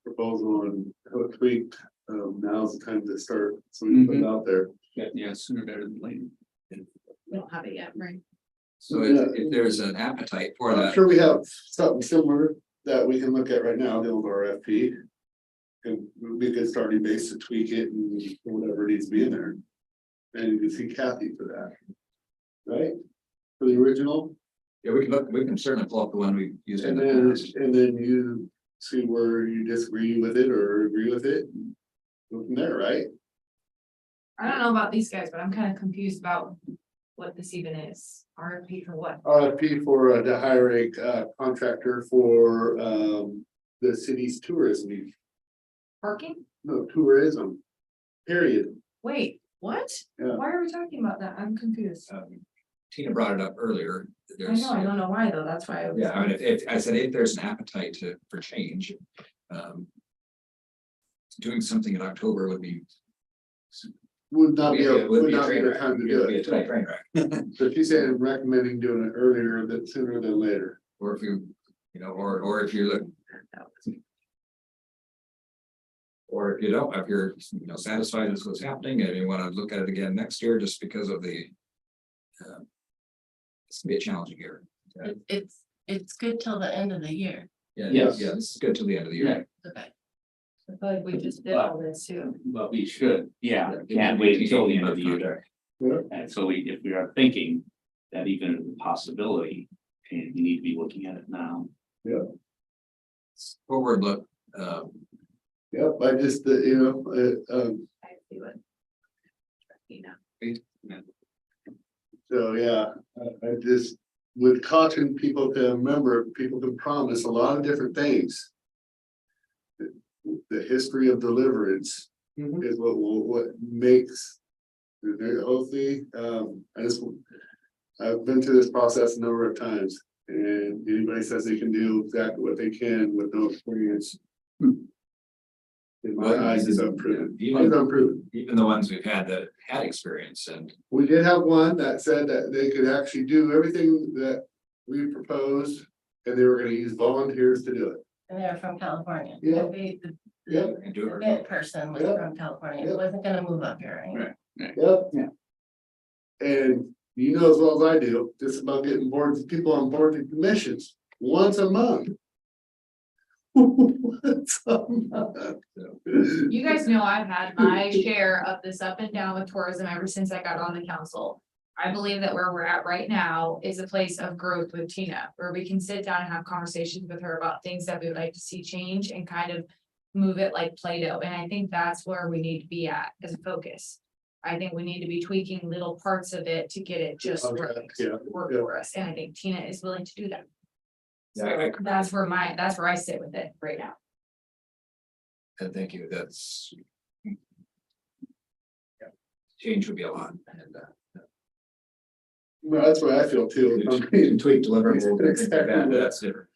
proposal and have it tweaked, now's the time to start. So we put it out there. Yeah, sooner better than later. We don't have it yet, right? So if there's an appetite for I'm that, sure we have something similar that we can look at right now, the old RFP. And we could starting base to tweak it and whatever needs to be in there. And you can see Kathy for that. Right? For the original, yeah, we can certainly pull up the one we used in and the past. then you see where you disagree with it or agree with it. Go from there, right? I don't know about these guys, but I'm kind of confused about what this even is. RFP for what? RFP for to hire a contractor for the city's tourism, Parking? no, tourism. Period. Wait, what? Yeah. Why are we talking about that? I'm confused. Tina brought it up earlier. I know, I don't know why though. That's why I was. Yeah, I mean, if I said, if there's an appetite for change. Doing something in October would be would not be, It would would be a not be train the wreck. time to It do would be a it. train wreck. So she's saying recommending doing it earlier, than sooner than later. Or if you know, or if you look. Or if you don't, if you're, satisfied with what's happening and you wanna look at it again next year, just because of the. It's gonna be a challenging year. It's good till the end of the year. Yeah, Yes. yeah, this is good till the end of the year. Okay. But we just did all this too. But we should, can't wait until the end of the year. Yeah. And so if we are thinking that even as a possibility, and we need to be looking at it now. Forward look, Yep, I just, I see what. so, yeah, I just would caution people to remember, people can promise a lot of different things. The history of deliverance is what makes. Hopefully, I've been through this process a number of times, and anybody says they can do exactly what they can with no experience. In my eyes, is unproven. It's unproven. even the ones we've had that had experience and. We did have one that said that they could actually do everything that we proposed, and they were gonna use volunteers to do it. And they're from California. Yeah. The Yep. And do it. event person was Yep. from California. Yep. It wasn't gonna move up here. Right? Yep. Yeah. And you know as well as I do, just about getting boards, people on board the commissions once a month. Once a month. You guys know I've had my share of this up and down with tourism ever since I got on the council. I believe that where we're at right now is a place of growth with Tina, where we can sit down and have conversations with her about things that we would like to see change and kind of move it like Play-Doh. And I think that's where we need to be at as a focus. I think we need to be tweaking little parts of it to get it just Okay, right, yeah, work yeah. for us. And I think Tina is willing to do that. Yeah, I- So that's where I sit with it right now. And thank you, that's. Yeah. Change would be a lot and Well, that's what I feel too. I mean, tweak deliverables, things like that, that's different.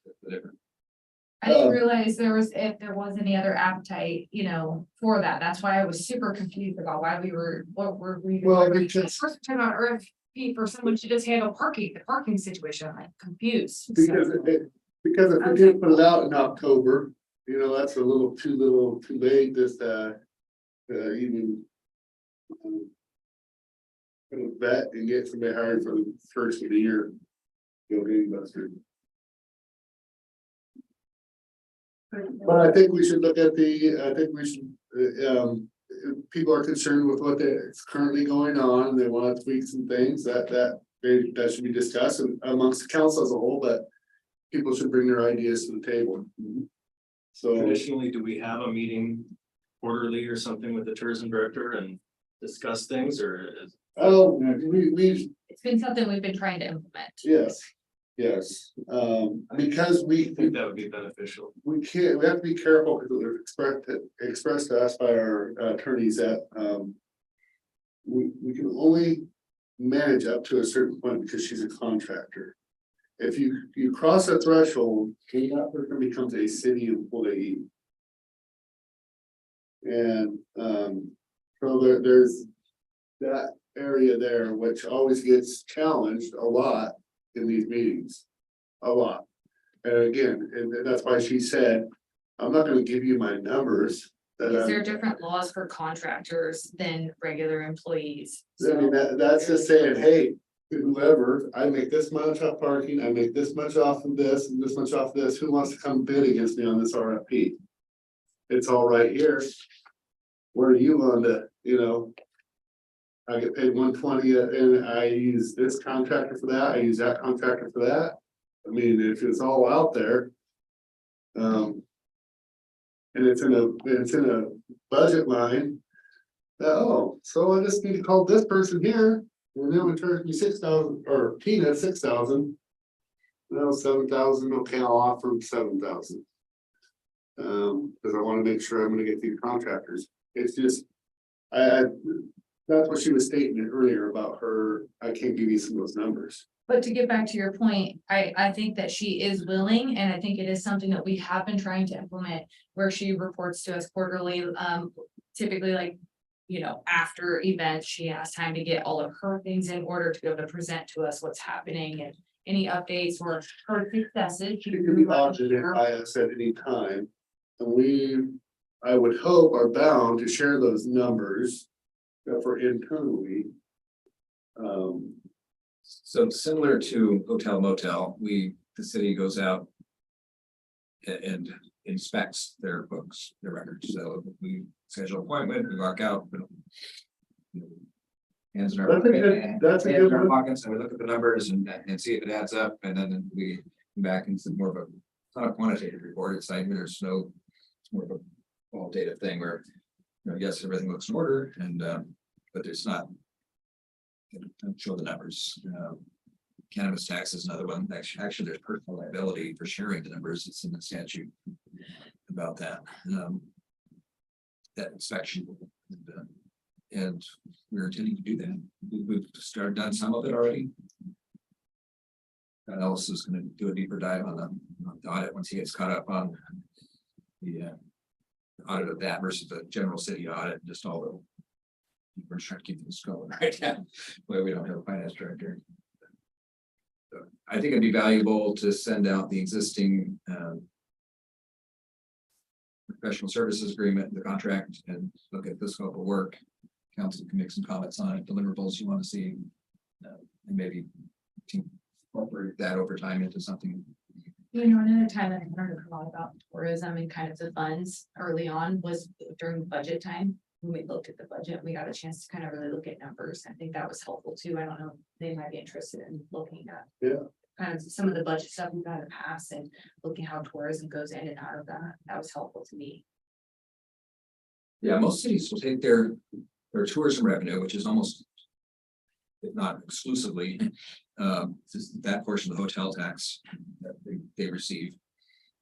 I didn't realize if there was any other appetite, for that. That's why I was super confused about what were we. Well, doing. because- First time on RFP for someone to just handle the parking situation, I'm like confused. Because because if we did put it out in October, that's a little too late, just even. Vet and get somebody hired for the first of the year. Go gangbusters. But I think we should look at people are concerned with what is currently going on, and they want to tweak some things that should be discussed amongst the council as a whole, but people should bring their ideas to the table. So, Traditionally, do we have a meeting quarterly or something with the tourism director and discuss things, or is? oh, we've, It's been something we've been trying to implement. yes, because I think that would be beneficial. we have to be careful because it was expressed to us by our attorneys that, we can only manage up to a certain point because she's a contractor. If you cross a threshold, that person becomes a city employee. And, so there's that area there, which always gets challenged a lot in these meetings, a lot. And again, and that's why she said, I'm not gonna give you my numbers. Is there different laws for contractors than regular employees? I mean, that's just saying, hey, whoever, I make this much off parking, I make this much off of this and this much off this, who wants to come bid against me on this RFP? It's all right here. Where are you on the, I get paid $120 and I use this contractor for that, I use that contractor for that. I mean, if it's all out there. And it's in a budget line. Oh, so I just need to call this person here, and then it charge me 6,000, or Tina 6,000. No, 7,000, okay, I'll offer them 7,000. Because I want to make sure I'm gonna get these contractors. It's just, that's what she was stating earlier about her, I can't give you some of those numbers. But to get back to your point, I think that she is willing, and I think it is something that we have been trying to implement, where she reports to us quarterly, typically like you know, after events, she has time to get all of her things in order to be able to present to us what's happening and any updates or her successes. It can be audited by us at any time. And we, I would hope, are bound to share those numbers that for internally. So similar to hotel motel, the city goes out. And inspects their books, their records, so we schedule an appointment, we walk out. We don't, you know, hands in our. That's a hands in good our one. Pockets, and we look at the numbers and see if it adds up, and then we come back and it's more of a, it's not a quantitative report, it's like there's no. It's more of a qualitative thing where, you know, yes, everything looks in order and, but it's not. Don't show the numbers. Cannabis tax is another one. Actually, there's personal liability for sharing the numbers. It's in the statute about that. That inspection. And we're intending to do that. We've done some of it already. Ellis is going to do a deeper dive on the audit once he gets caught up on the audit of that versus the general city audit, just all the. We're trying to keep things going right now, where we don't have a finance director. So I think it'd be valuable to send out the existing professional services agreement, the contract, and look at the scope of work. Council can make some comments on it, deliverables you want to see, and maybe incorporate that over time into something. You know, another time that I learned a lot about tourism and kind of the funds early on was during budget time. When we looked at the budget, we got a chance to kind of really look at numbers. I think that was helpful too. I don't know, they might be interested in looking at. Yeah. Kind of some of the budget stuff we've got in the past and looking how tourism goes in and out of that. That was helpful to me. Yeah, most cities will take their tourism revenue, which is almost, if not exclusively, just that portion of the hotel tax that they receive.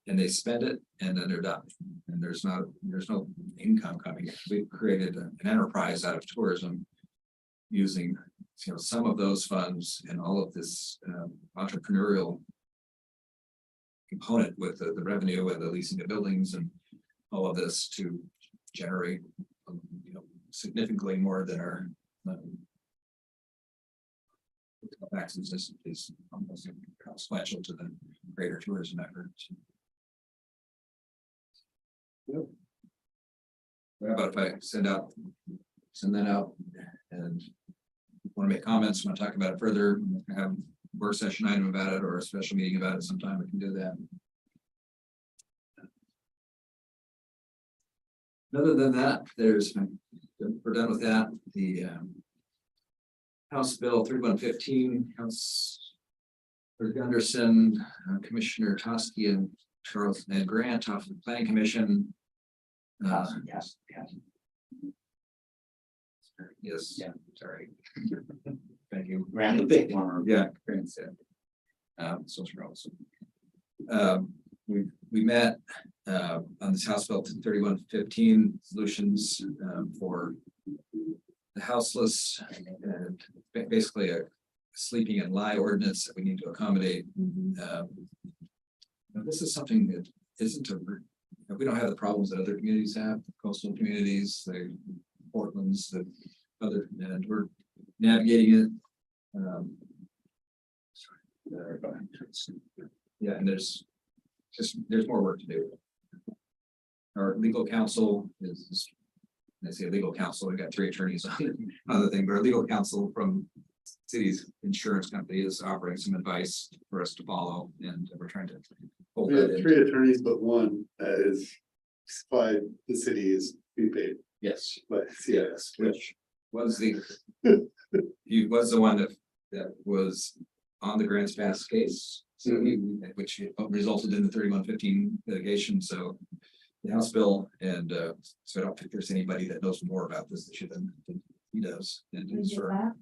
And they spend it and then they're done. And there's no income coming. We've created an enterprise out of tourism using, you know, some of those funds and all of this entrepreneurial component with the revenue and the leasing of buildings and all of this to generate, you know, significantly more than our taxes is almost consequential to the greater tourism effort. Yep. What about if I send that out and want to make comments, want to talk about it further, have a work session item about it or a special meeting about it sometime, we can do that. Other than that, we're done with that. The House Bill 3115, House Gunderson, Commissioner Toski and Charles and Grant off the Planning Commission. Yes. Yes, yeah, sorry. Thank you. Ran the big one. Yeah, Grant said. So also. We met on this House Bill 3115 solutions for the houseless and basically a sleeping and lie ordinance that we need to accommodate. This is something that isn't we don't have the problems that other communities have, coastal communities, the Portland's, the other, and we're navigating it. Yeah, and there's more work to do. Our legal counsel is, I say legal counsel, we got 3 attorneys on the thing, but our legal counsel from city's insurance company is offering some advice for us to follow, and we're trying to. We have 3 attorneys, but one is by the city is being paid. Yes. But yes, Which was he was the one that was on the Grants Pass case. So which resulted in the 3115 litigation. So the House bill, and so I don't think there's anybody that knows more about this than he does. And it's for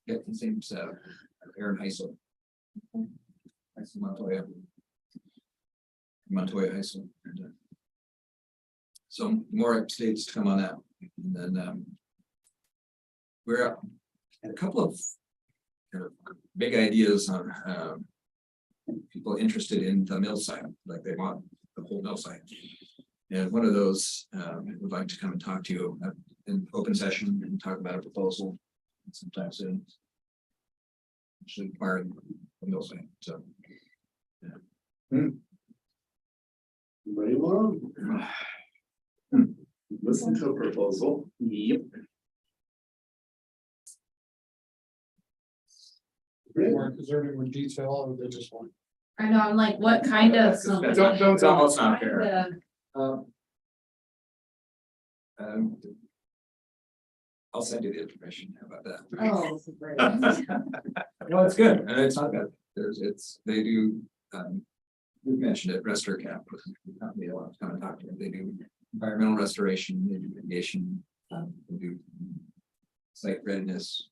his name's Aaron Heisel. Montoya Heisel. And, so more updates to come on that. And then we're at a couple of big ideas on people interested in the mill site, like they want the whole mill site. And one of those would like to come and talk to you in open session and talk about a proposal sometime soon. Actually, require the same, so. Ready, Laura? Listen to a proposal. Yep. Is there any more detail or they just want? I know, I'm like, what kind of? Don't tell us not fair. Kinda- I'll send you the information. How about that? Oh, great. No, it's good, and it's not bad. They do, we mentioned it, RestorCap, not me, I'll kind of talk to them. They do environmental restoration, they do mitigation, they do site readiness,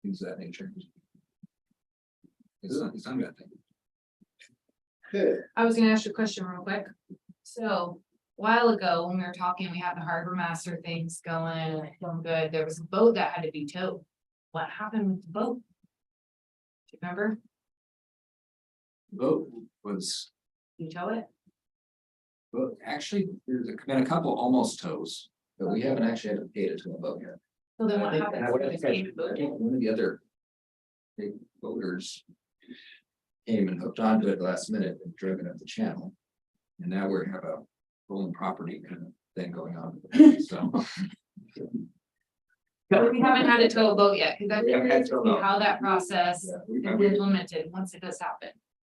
things of that nature. It's not a bad thing. Okay. I was gonna ask you a question real quick. So a while ago, when we were talking, we had the harbor master things going good. There was a boat that had to be towed. What happened with the boat? Do you remember? Vote was, You tow it? well, actually, there's been a couple almost tows, but we haven't actually had to pay it to a boat yet. So then I what think- happened? and I would to have the said- Canadian boat? I think one of the other big boaters came and hooked onto it last minute and driven up the channel. And now we have a rolling property kind of thing going on, so. But we haven't had to tow a boat yet, because I'm We haven't had curious to to tow see a boat. how that process Yeah, is we've been- implemented once it does happen.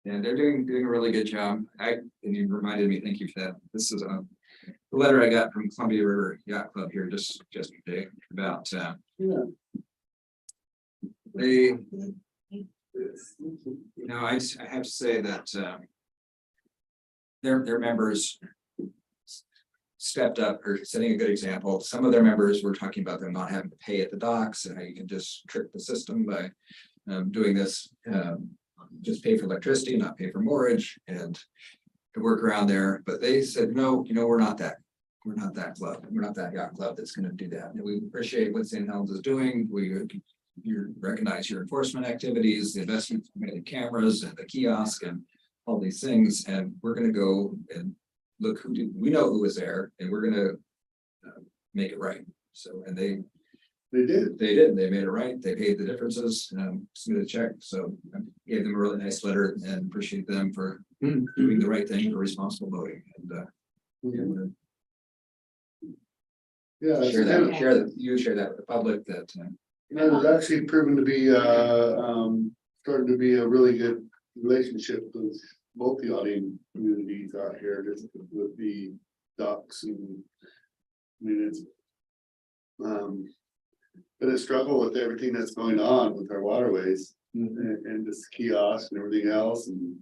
And they're doing a really good job. And you reminded me, thank you for that. This is a letter I got from Columbia River Yacht Club here just yesterday about, they, I have to say that, their members stepped up or setting a good example. Some of their members were talking about them not having to pay at the docks and how you can just trick the system by doing this. Just pay for electricity, not pay for mortgage and to work around there. But they said, no, we're not that. We're not that club. We're not that yacht club that's going to do that. And we appreciate what St. Helens is doing. You recognize your enforcement activities, the investment in cameras and the kiosk and all these things. And we're going to go and look we know who was there and we're going to make it right. So, and they did, they made it right. They paid the differences, submitted a check. So I gave them a really nice letter and appreciate them for doing the right thing for responsible voting. And Yeah. share that with the public that. It was actually proven to be, starting to be a really good relationship with both the auditing communities out here, just with the docks and. I mean, it's. But a struggle with everything that's going on with our waterways and this kiosk and everything else and.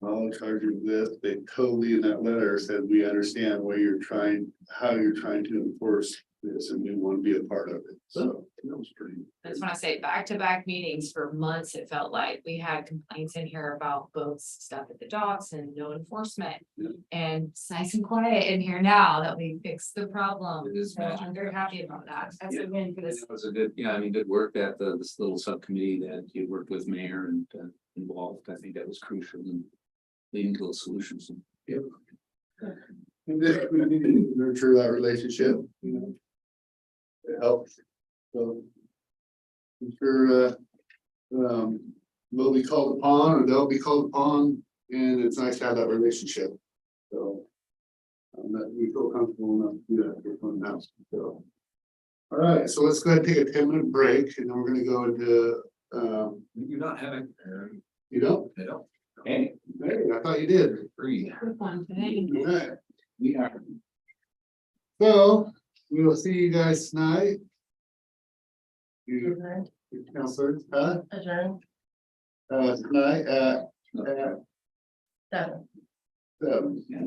All charging this, they totally in that letter said, we understand where you're trying, how you're trying to enforce this and we want to be a part of it. So that was pretty. I just want to say, back-to-back meetings for months, it felt like we had complaints in here about boats stuck at the docks and no enforcement. Yeah. And it's nice and quiet in here now that we fixed the problem. It is So I'm very happy about that. That's a win for this. It was a good, good work that this little subcommittee that you worked with mayor and involved. I think that was crucial in leading to those solutions. Yep. And this, we need to nurture that relationship, It helps. So. I'm sure, we'll be called upon or they'll be called upon, and it's nice to have that relationship. So. That we feel comfortable enough to do that for fun house, so. All right, so let's go ahead and take a 10-minute break and then we're gonna go into, You're not having. you don't? They don't. Hey, Hey, I thought you did. Free. Good one today. Okay. we are. So, we will see you guys tonight. You, counselors, Adjourn. tonight at Done. 7. Yeah.